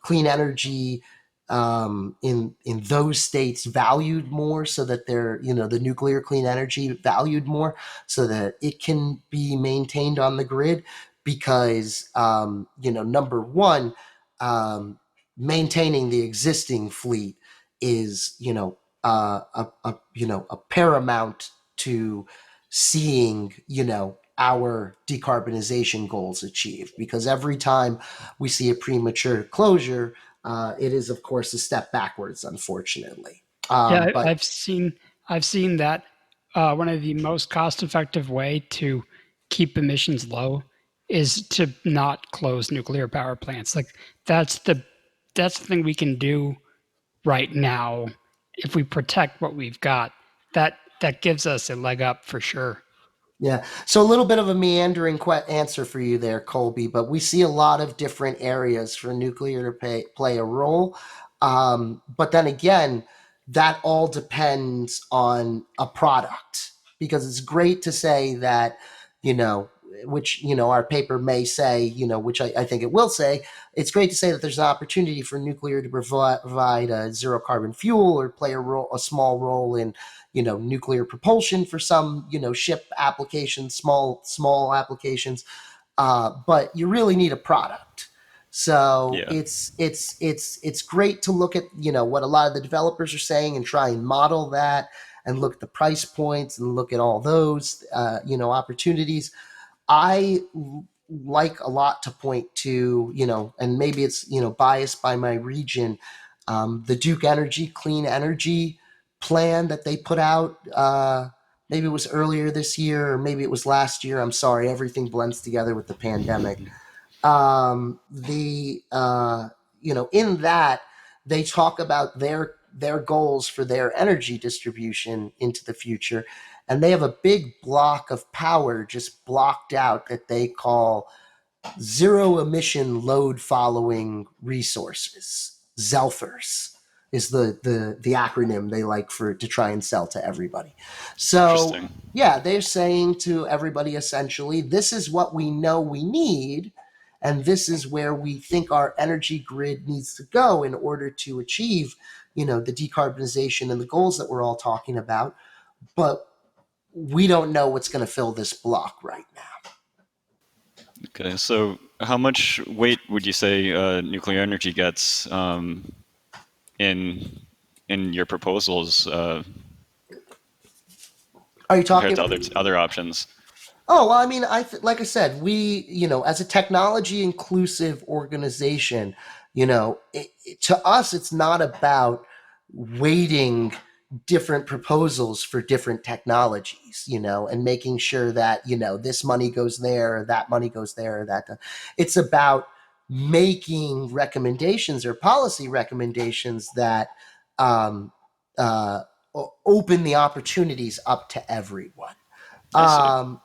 S3: clean energy in those states valued more, so that they're the nuclear clean energy valued more, so that it can be maintained on the grid. Because number one, maintaining the existing fleet is a paramount to seeing our decarbonization goals achieved. Because every time we see a premature closure, it is, of course, a step backwards, unfortunately.
S2: Yeah,
S3: But
S2: I've seen that one of the most cost-effective way to keep emissions low is to not close nuclear power plants. Like that's the that's the thing we can do right now. If we protect what we've got, that gives us a leg up for sure.
S3: yeah, so a little bit of a meandering answer for you there, Colby, but we see a lot of different areas for nuclear to play a role. But then again, that all depends on a product, because it's great to say that, you know, which, our paper may say, which I think it will say, it's great to say that there's an opportunity for nuclear to provide a zero carbon fuel or play a small role in nuclear propulsion for some ship applications, small applications. But you really need a product. So
S1: Yeah.
S3: it's great to look at what a lot of the developers are saying and try and model that, and look at the price points and look at all those opportunities. I like a lot to point to, and maybe it's biased by my region, the Duke Energy Clean Energy plan that they put out. Maybe it was earlier this year, or maybe it was last year. I'm sorry, everything blends together with the pandemic. The In that, they talk about their goals for their energy distribution into the future, and they have a big block of power just blocked out that they call zero emission load following resources. ZELFRs is the acronym they like to try and sell to everybody. So
S1: Interesting.
S3: yeah, they're saying to everybody, essentially, this is what we know we need, and this is where we think our energy grid needs to go in order to achieve the decarbonization and the goals that we're all talking about. But we don't know what's going to fill this block right now.
S1: Okay, so how much weight would you say nuclear energy gets in your proposals?
S3: Are you
S1: compared
S3: talking?
S1: to other options.
S3: Oh, well, I mean, like I said, we, as a technology inclusive organization, to us, it's not about weighting different proposals for different technologies, and making sure that, this money goes there, or that money goes there, or that. It's about making recommendations or policy recommendations that um, uh, open the opportunities up to everyone.
S1: I see.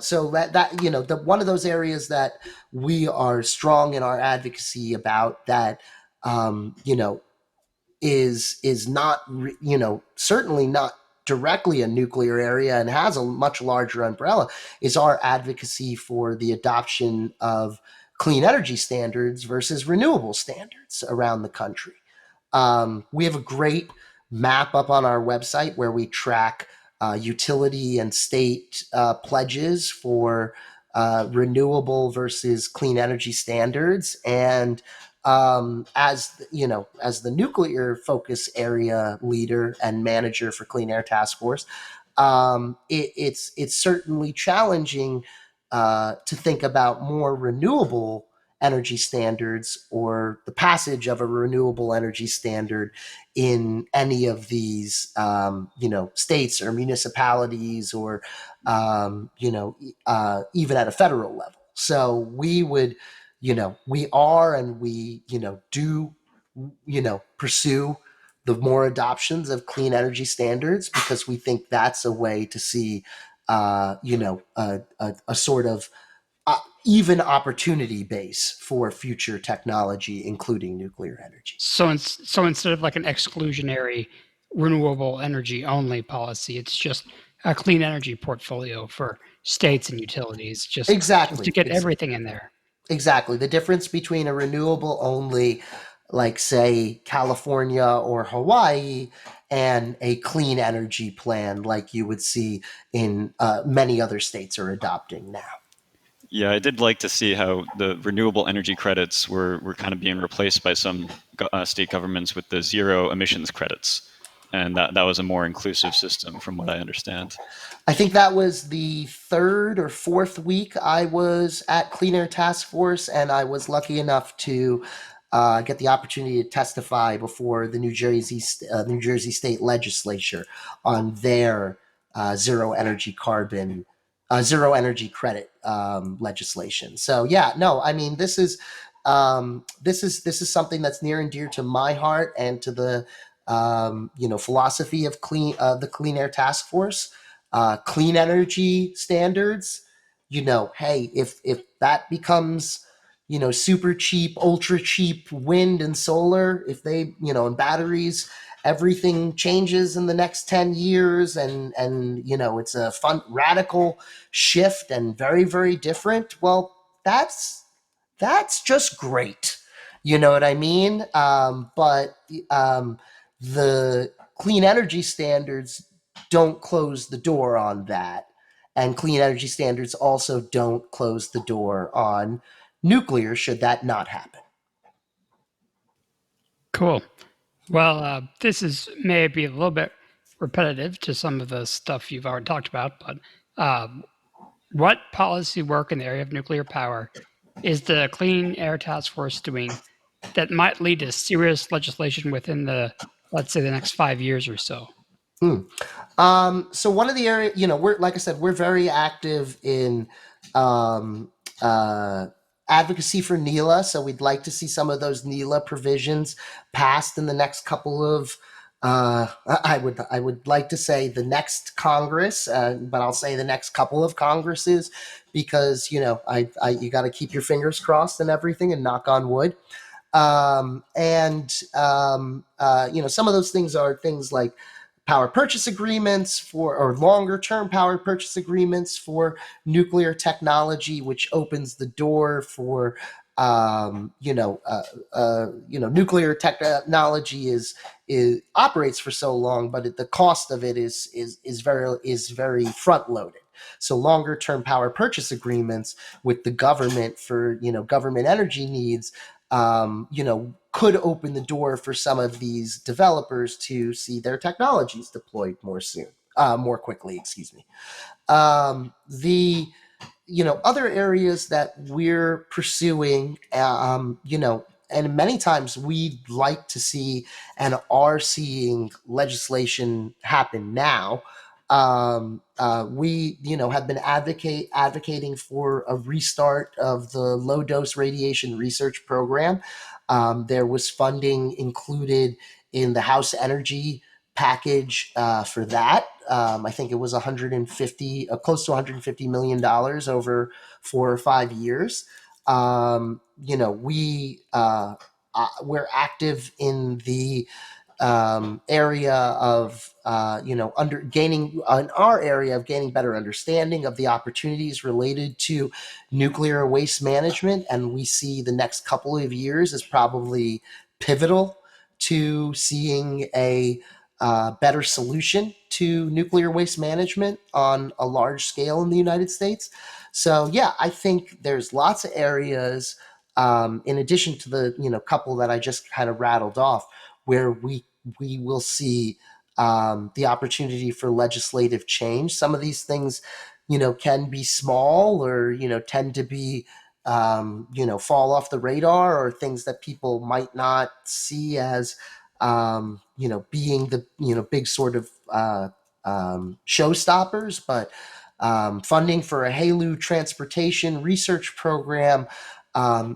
S3: So that the one of those areas that we are strong in our advocacy about, that is not certainly not directly a nuclear area and has a much larger umbrella, is our advocacy for the adoption of clean energy standards versus renewable standards around the country. We have a great map up on our website where we track utility and state pledges for renewable versus clean energy standards. And as the nuclear focus area leader and manager for Clean Air Task Force, it's certainly challenging to think about more renewable energy standards, or the passage of a renewable energy standard in any of these, states or municipalities, or, even at a federal level. So we are, and we, do, pursue the more adoptions of clean energy standards, because we think that's a way to see, a sort of even opportunity base for future technology, including nuclear energy.
S2: So instead of like an exclusionary renewable energy only policy, it's just a clean energy portfolio for states and utilities, just to
S3: Exactly.
S2: get everything in there.
S3: Exactly. The difference between a renewable only, like say California or Hawaii, and a clean energy plan like you would see in many other states are adopting now.
S1: Yeah, I did like to see how the renewable energy credits were kind of being replaced by some state governments with the zero emissions credits, and that was a more inclusive system, from what I understand.
S3: I think that was the third or fourth week I was at Clean Air Task Force, and I was lucky enough to get the opportunity to testify before the New Jersey State Legislature on their zero energy credit legislation. So yeah, no, I mean, this is something that's near and dear to my heart, and to the philosophy of the Clean Air Task Force. Clean energy standards, hey, if that becomes, super cheap, ultra cheap wind and solar, if they, and batteries, everything changes in the next 10 years, and it's a fun radical shift and very, very different. Well, that's just great. You know what I mean? But the clean energy standards don't close the door on that. And clean energy standards also don't close the door on nuclear, should that not happen.
S2: Cool. Well, this is maybe a little bit repetitive to some of the stuff you've already talked about, but what policy work in the area of nuclear power is the Clean Air Task Force doing that might lead to serious legislation within let's say, the next 5 years or so?
S3: Hmm. So one of the areas, we're, like I said, we're very active in um, uh, advocacy for NELA. So we'd like to see some of those NELA provisions passed in the next couple of. I would like to say the next Congress, but I'll say the next couple of Congresses, because you got to keep your fingers crossed and everything, and knock on wood. Some of those things are things like power purchase agreements for, or longer term power purchase agreements for nuclear technology, which opens the door for nuclear technology is operates for so long, but the cost of it is very front loaded. So longer term power purchase agreements with the government for government energy needs, could open the door for some of these developers to see their technologies deployed more soon. more quickly, excuse me. The other areas that we're pursuing, and many times we'd like to see and are seeing legislation happen now. We have been advocating for a restart of the low dose radiation research program. There was funding included in the House Energy package for that. I think it was 150, close to 150 million dollars over 4 or 5 years. We're active in the area of under gaining in our area of gaining better understanding of the opportunities related to nuclear waste management, and we see the next couple of years as probably pivotal to seeing a better solution to nuclear waste management on a large scale in the United States. So yeah, I think there's lots of areas, in addition to the couple that I just kind of rattled off, where we will see the opportunity for legislative change. Some of these things, can be small or tend to be fall off the radar, or things that people might not see as being the big sort of showstoppers. But funding for a HALU transportation research program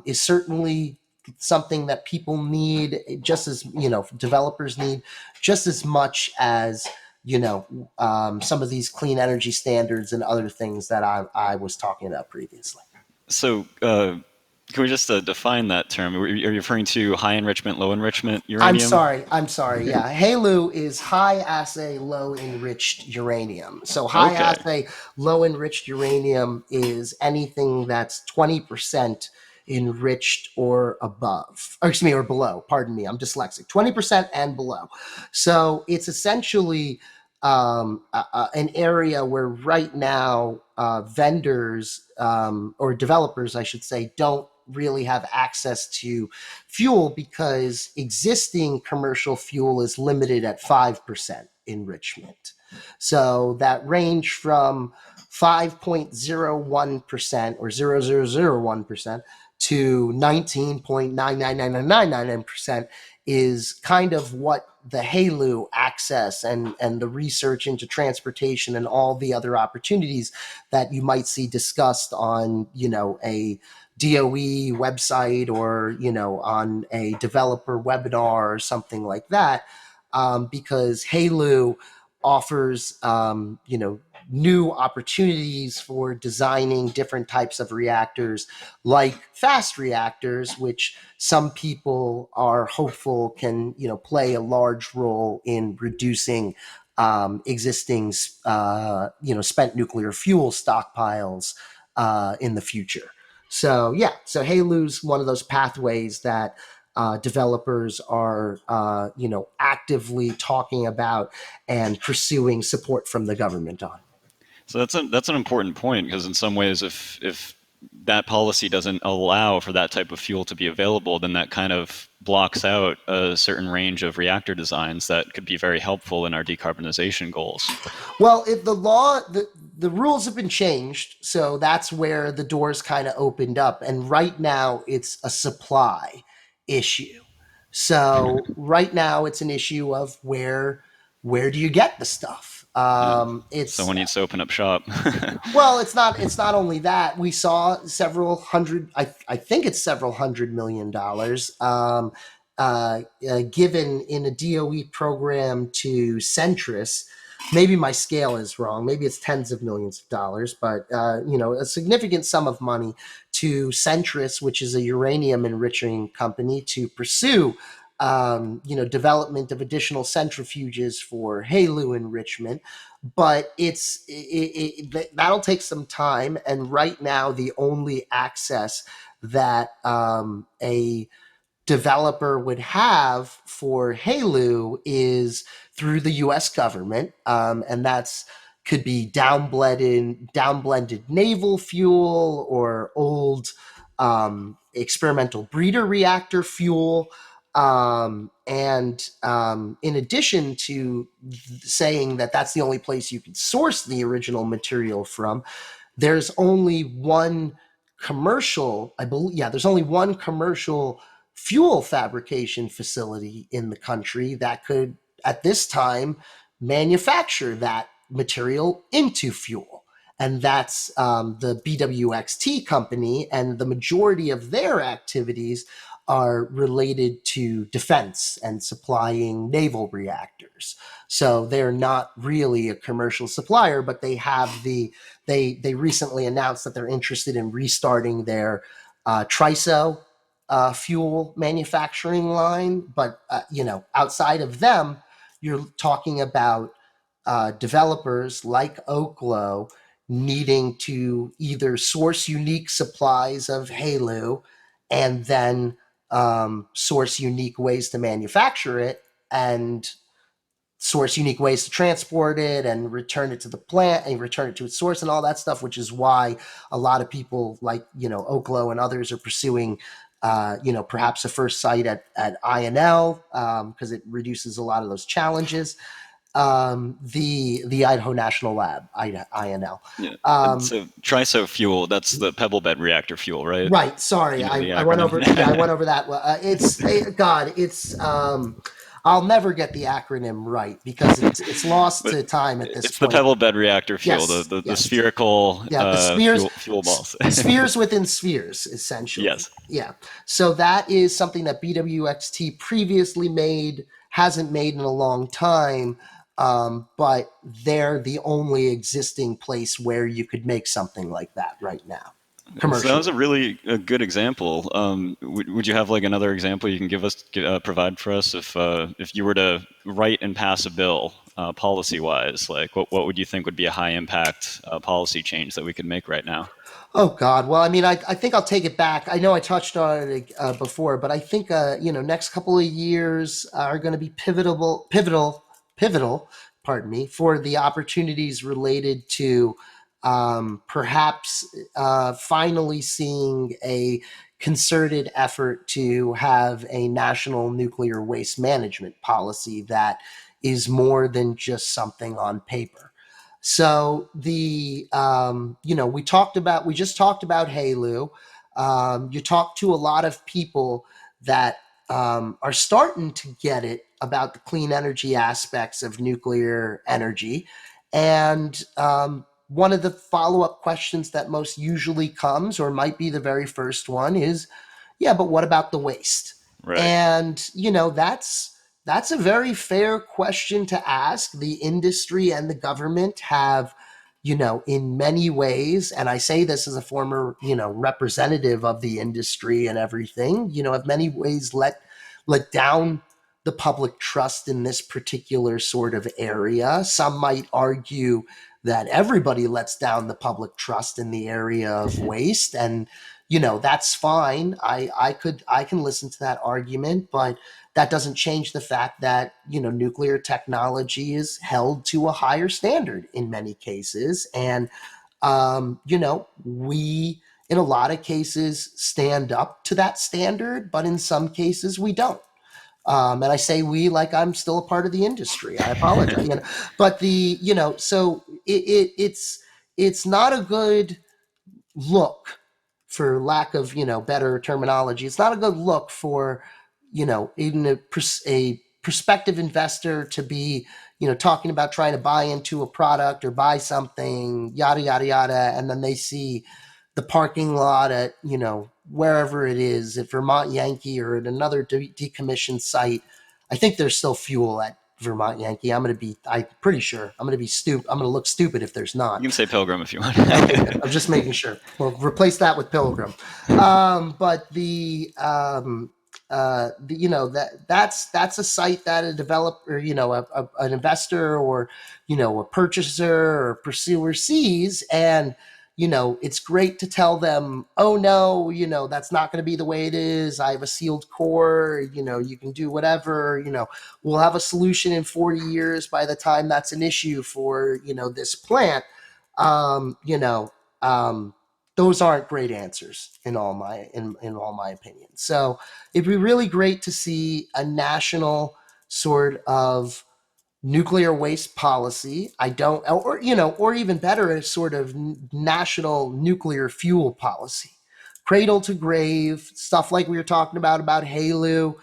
S3: is certainly something that people need, just as developers need, just as much as some of these clean energy standards and other things that I was talking about previously.
S1: So, can we just define that term? Are you referring to high enrichment, low enrichment
S3: I'm
S1: uranium?
S3: sorry. Yeah, HALU is high assay low enriched uranium. So high
S1: Okay.
S3: assay low enriched uranium is anything that's 20% enriched or above, or excuse me, or below. Pardon me, I'm dyslexic. 20% and below. So it's essentially an area where right now vendors, or developers, I should say, don't really have access to fuel, because existing commercial fuel is limited at 5% enrichment. So that range from 5.01% or 0.0001% to 19.999999% is kind of what the HALU access and the research into transportation and all the other opportunities that you might see discussed on a DOE website, or on a developer webinar or something like that, because HALU offers new opportunities for designing different types of reactors, like fast reactors, which some people are hopeful can play a large role in reducing existing spent nuclear fuel stockpiles in the future. So yeah, so HALU's one of those pathways that developers are actively talking about and pursuing support from the government on.
S1: So that's an important point, because in some ways, if that policy doesn't allow for that type of fuel to be available, then that kind of blocks out a certain range of reactor designs that could be very helpful in our decarbonization goals.
S3: Well, the rules have been changed, so that's where the doors kind of opened up. And right now, it's a supply issue. So right now, it's an issue of where do you get the stuff? It's
S1: Someone needs to open up shop.
S3: Well, it's not only that. We saw several hundred. I think it's several $100 million given in a DOE program to Centrus. Maybe my scale is wrong. Maybe it's tens of millions of dollars, but a significant sum of money to Centrus, which is a uranium enriching company, to pursue development of additional centrifuges for HALU enrichment. But that'll take some time. And right now, the only access that a developer would have for HALU is through the U.S. government, and that's could be downblended naval fuel or old experimental breeder reactor fuel. In addition to saying that that's the only place you can source the original material from, there's only one commercial, I believe, yeah, there's only one commercial fuel fabrication facility in the country that could, at this time, manufacture that material into fuel. And that's the BWXT company, and the majority of their activities are related to defense and supplying naval reactors. So they're not really a commercial supplier, but they have they recently announced that they're interested in restarting their TRISO fuel manufacturing line. But outside of them, you're talking about developers like Oklo needing to either source unique supplies of HALEU and then source unique ways to manufacture it, and source unique ways to transport it and return it to the plant and return it to its source and all that stuff, which is why a lot of people like, Oklo and others are pursuing, perhaps a first site at INL, because it reduces a lot of those challenges. The Idaho National Lab, INL.
S1: Yeah. So TRISO fuel, that's the pebble bed reactor fuel, right?
S3: Right. Sorry,
S1: You know the
S3: I went over.
S1: acronym?
S3: Yeah, I went over that. God, it's. I'll never get the acronym right because it's lost
S1: But
S3: to time at this
S1: it's the
S3: point.
S1: pebble bed reactor fuel,
S3: Yes,
S1: the
S3: yes.
S1: spherical
S3: Yeah, the spheres,
S1: fuel balls.
S3: spheres within spheres, essentially.
S1: Yes.
S3: Yeah. So that is something that BWXT previously made, hasn't made in a long time, but they're the only existing place where you could make something like that right now,
S1: So that was
S3: commercially.
S1: a good example. Would you have like another example you can provide for us if you were to write and pass a bill policy wise? Like what would you think would be a high impact policy change that we could make right now?
S3: Oh God. Well, I mean, I think I'll take it back. I know I touched on it before, but I think next couple of years are going to be pivotal. Pardon me, for the opportunities related to perhaps finally seeing a concerted effort to have a national nuclear waste management policy that is more than just something on paper. So we just talked about HALEU. You talk to a lot of people that are starting to get it about the clean energy aspects of nuclear energy. And one of the follow up questions that most usually comes, or might be the very first one, is, yeah, but what about the waste?
S1: Right.
S3: And, that's a very fair question to ask. The industry and the government have, in many ways, and I say this as a former, representative of the industry and everything, have many ways let down the public trust in this particular sort of area. Some might argue that everybody lets down the public trust in the area of waste, and that's fine. I can listen to that argument, but that doesn't change the fact that nuclear technology is held to a higher standard in many cases, and we in a lot of cases stand up to that standard, but in some cases we don't. And I say we like I'm still a part of the industry. I apologize, but so it's not a good look, for lack of better terminology. It's not a good look for even a prospective investor to be talking about trying to buy into a product or buy something, yada yada yada, and then they see the parking lot at wherever it is, at Vermont Yankee or at another decommissioned site. I think there's still fuel at Vermont Yankee. I'm pretty sure I'm going to look stupid if there's
S1: You
S3: not.
S1: can say Pilgrim if you want.
S3: Okay, good. I'm just making sure. We'll replace that with Pilgrim. But that's a site that a developer, an investor or a purchaser or pursuer sees, and it's great to tell them, oh no, that's not going to be the way it is. I have a sealed core. You can do whatever. We'll have a solution in 40 years by the time that's an issue for this plant. Um, you know, um, those aren't great answers in all my opinions. So it'd be really great to see a national sort of nuclear waste policy. I don't, or even better, a sort of national nuclear fuel policy, cradle to grave stuff like we were talking about HALEU.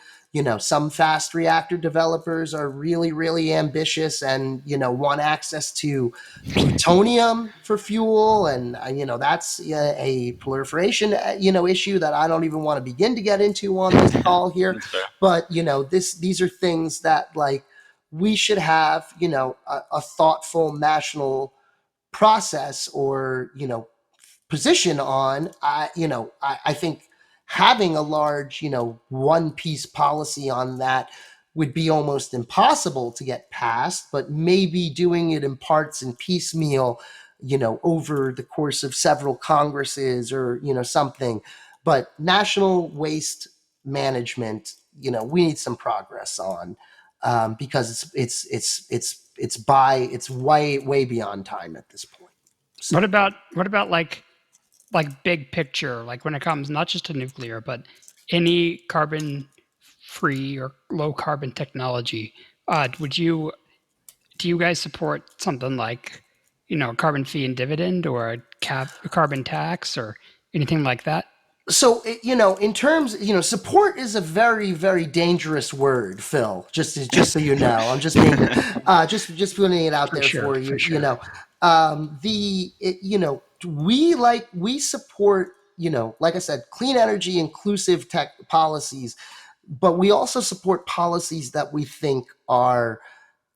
S3: Some fast reactor developers are really, really ambitious and want access to plutonium for fuel, and that's a proliferation issue that I don't even want to begin to get into on this call here. But these are things that, like, we should have a thoughtful national process or position on. I think having a large one piece policy on that would be almost impossible to get passed, but maybe doing it in parts and piecemeal over the course of several congresses or something. But national waste management, we need some progress on, because it's way beyond time at this point. So.
S2: What about like big picture, like when it comes not just to nuclear, but any carbon free or low carbon technology? Do you guys support something like, a carbon fee and dividend or a carbon tax or anything like that?
S3: So in terms, support is a very, very dangerous word, Phil. Just so you know, I'm just being just putting it out there for you.
S2: For sure.
S3: We support, like I said, clean energy, inclusive tech policies, but we also support policies that we think are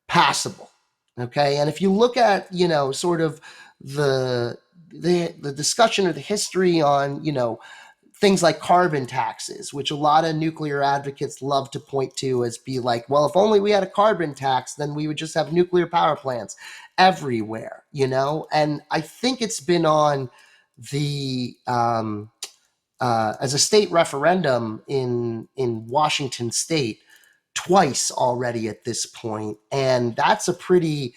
S3: passable. Okay, and if you look at sort of the discussion or the history on things like carbon taxes, which a lot of nuclear advocates love to point to as be like, well, if only we had a carbon tax, then we would just have nuclear power plants everywhere, And I think it's been on the as a state referendum in Washington State twice already at this point, and that's a pretty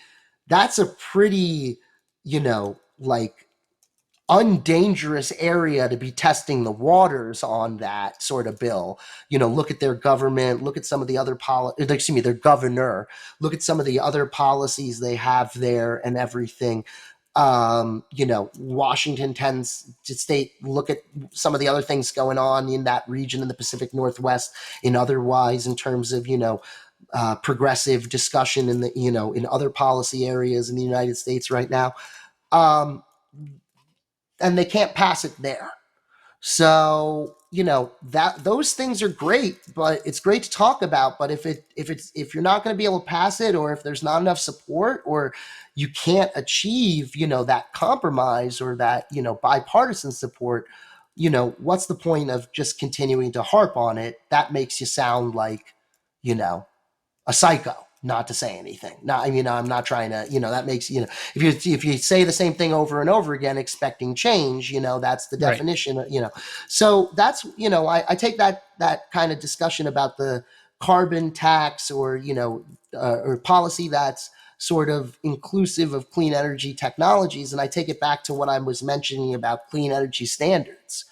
S3: like undangerous area to be testing the waters on that sort of bill. Look at their government, look at some of the other their governor, look at some of the other policies they have there and everything. Washington tends to look at some of the other things going on in that region in the Pacific Northwest in otherwise in terms of, progressive discussion in the, in other policy areas in the United States right now. And they can't pass it there. So, that those things are great, but it's great to talk about. But if you're not going to be able to pass it, or if there's not enough support, or you can't achieve, that compromise or that, bipartisan support, what's the point of just continuing to harp on it? That makes you sound like, a psycho, not to say anything. I'm not trying to, that makes, if you say the same thing over and over again, expecting change, that's the definition, right. So that's, I take that kind of discussion about the carbon tax or, or policy that's sort of inclusive of clean energy technologies. And I take it back to what I was mentioning about clean energy standards,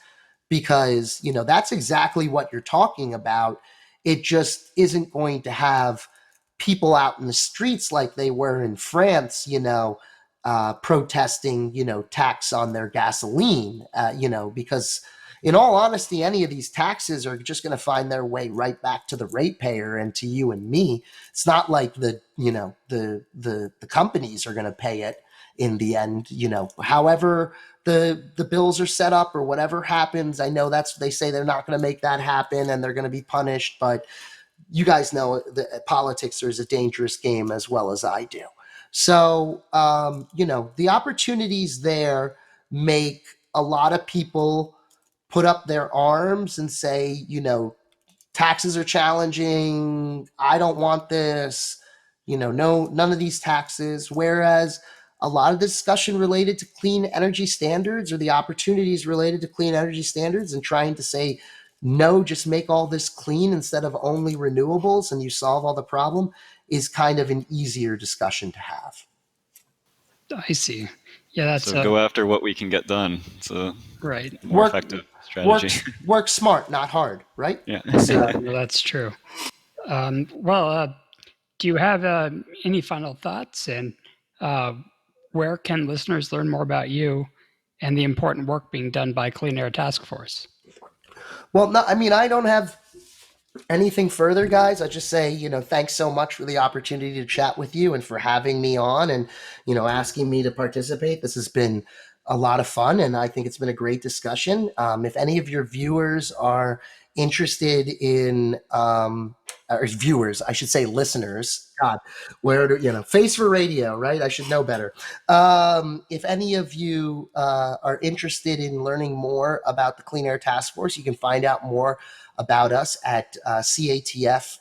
S3: because, that's exactly what you're talking about. It just isn't going to have people out in the streets like they were in France, protesting, tax on their gasoline, because in all honesty, any of these taxes are just going to find their way right back to the ratepayer and to you and me. It's not like the companies are going to pay it in the end, however the bills are set up or whatever happens. I know they say they're not going to make that happen and they're going to be punished, but you guys know that politics is a dangerous game as well as I do. So, the opportunities there make a lot of people put up their arms and say, taxes are challenging. I don't want this, no, none of these taxes. Whereas a lot of the discussion related to clean energy standards or the opportunities related to clean energy standards and trying to say, no, just make all this clean instead of only renewables and you solve all the problem is kind of an easier discussion to have.
S2: I see. Yeah, that's
S1: So go after what we can get done. It's a
S2: right.
S1: more
S3: Work,
S1: effective strategy.
S3: work smart, not hard, right?
S1: Yeah.
S3: So,
S2: No, that's true. Do you have any final thoughts? And uh, where can listeners learn more about you and the important work being done by Clean Air Task Force?
S3: well, no, I mean, I don't have anything further, guys. I just say, thanks so much for the opportunity to chat with you and for having me on and, asking me to participate. This has been a lot of fun and I think it's been a great discussion. If any of your viewers are interested in, or viewers, I should say listeners, God, face for radio, right? I should know better. If any of you are interested in learning more about the Clean Air Task Force, you can find out more about us at catf.us.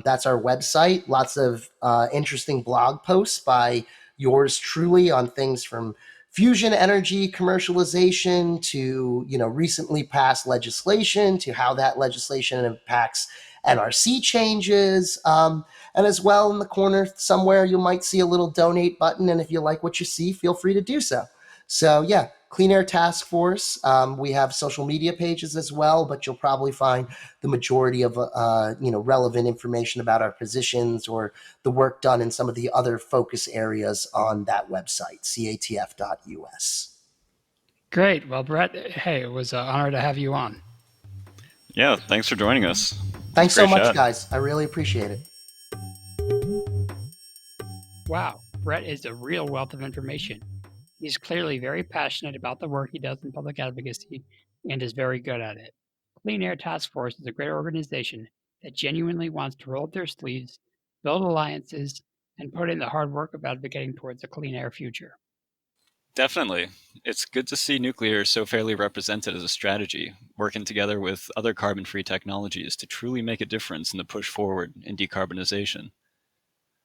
S3: That's our website. Lots of interesting blog posts by yours truly on things from fusion energy commercialization to recently passed legislation to how that legislation impacts NRC changes. And as well, in the corner somewhere, you might see a little donate button. And if you like what you see, feel free to do so. So yeah, Clean Air Task Force. We have social media pages as well, but you'll probably find the majority of relevant information about our positions or the work done in some of the other focus areas on that website, catf.us.
S2: Great. Well, Brett, hey, it was an honor to have you on.
S1: Yeah, thanks for joining us.
S3: Thanks so much,
S1: chat.
S3: guys. I really appreciate it.
S2: Wow, Brett is a real wealth of information. He's clearly very passionate about the work he does in public advocacy and is very good at it. Clean Air Task Force is a great organization that genuinely wants to roll up their sleeves, build alliances, and put in the hard work of advocating towards a clean air future.
S1: Definitely. It's good to see nuclear so fairly represented as a strategy, working together with other carbon-free technologies to truly make a difference in the push forward in decarbonization.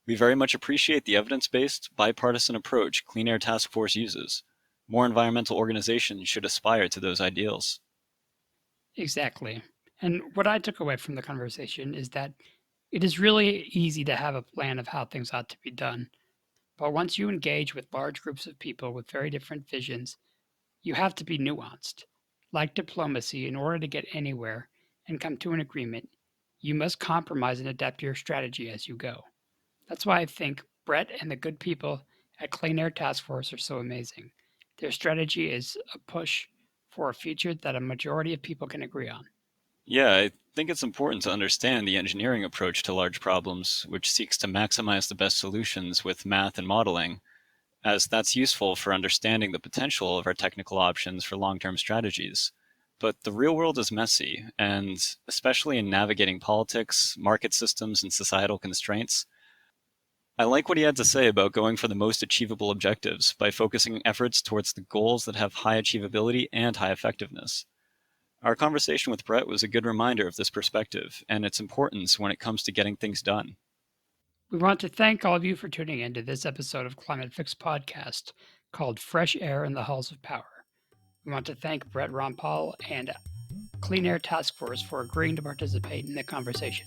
S1: We very much appreciate the evidence-based, bipartisan approach Clean Air Task Force uses. More environmental organizations should aspire to those ideals.
S2: Exactly. And what I took away from the conversation is that it is really easy to have a plan of how things ought to be done. But once you engage with large groups of people with very different visions, you have to be nuanced. Like diplomacy, in order to get anywhere and come to an agreement, you must compromise and adapt your strategy as you go. That's why I think Brett and the good people at Clean Air Task Force are so amazing. Their strategy is a push for a future that a majority of people can agree on.
S1: Yeah, I think it's important to understand the engineering approach to large problems, which seeks to maximize the best solutions with math and modeling, as that's useful for understanding the potential of our technical options for long-term strategies. But the real world is messy, and especially in navigating politics, market systems, and societal constraints, I like what he had to say about going for the most achievable objectives by focusing efforts towards the goals that have high achievability and high effectiveness. Our conversation with Brett was a good reminder of this perspective and its importance when it comes to getting things done.
S2: We want to thank all of you for tuning in to this episode of Climate Fix Podcast called Fresh Air in the Halls of Power. We want to thank Brett Rampal and Clean Air Task Force for agreeing to participate in the conversation.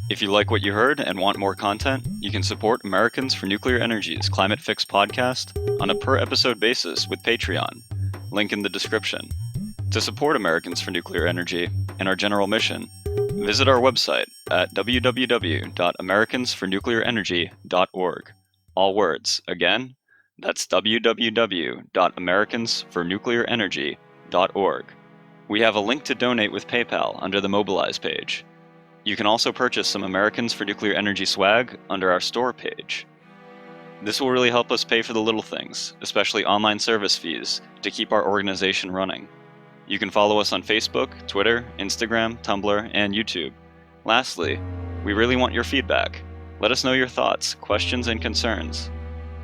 S1: If you like what you heard and want more content, you can support Americans for Nuclear Energy's Climate Fix podcast on a per-episode basis with Patreon. Link in the description. To support Americans for Nuclear Energy and our general mission, visit our website at www.americansfornuclearenergy.org. All words. Again, that's www.americansfornuclearenergy.org. We have a link to donate with PayPal under the Mobilize page. You can also purchase some Americans for Nuclear Energy swag under our store page. This will really help us pay for the little things, especially online service fees, to keep our organization running. You can follow us on Facebook, Twitter, Instagram, Tumblr, and YouTube. Lastly, we really want your feedback. Let us know your thoughts, questions, and concerns.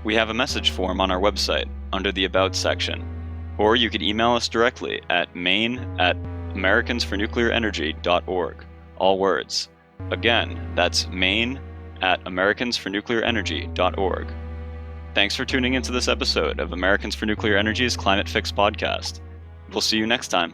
S1: We have a message form on our website under the About section, or you can email us directly at main@americansfornuclearenergy.org. All words. Again, that's main@americansfornuclearenergy.org. Thanks for tuning into this episode of Americans for Nuclear Energy's Climate Fix podcast. We'll see you next time.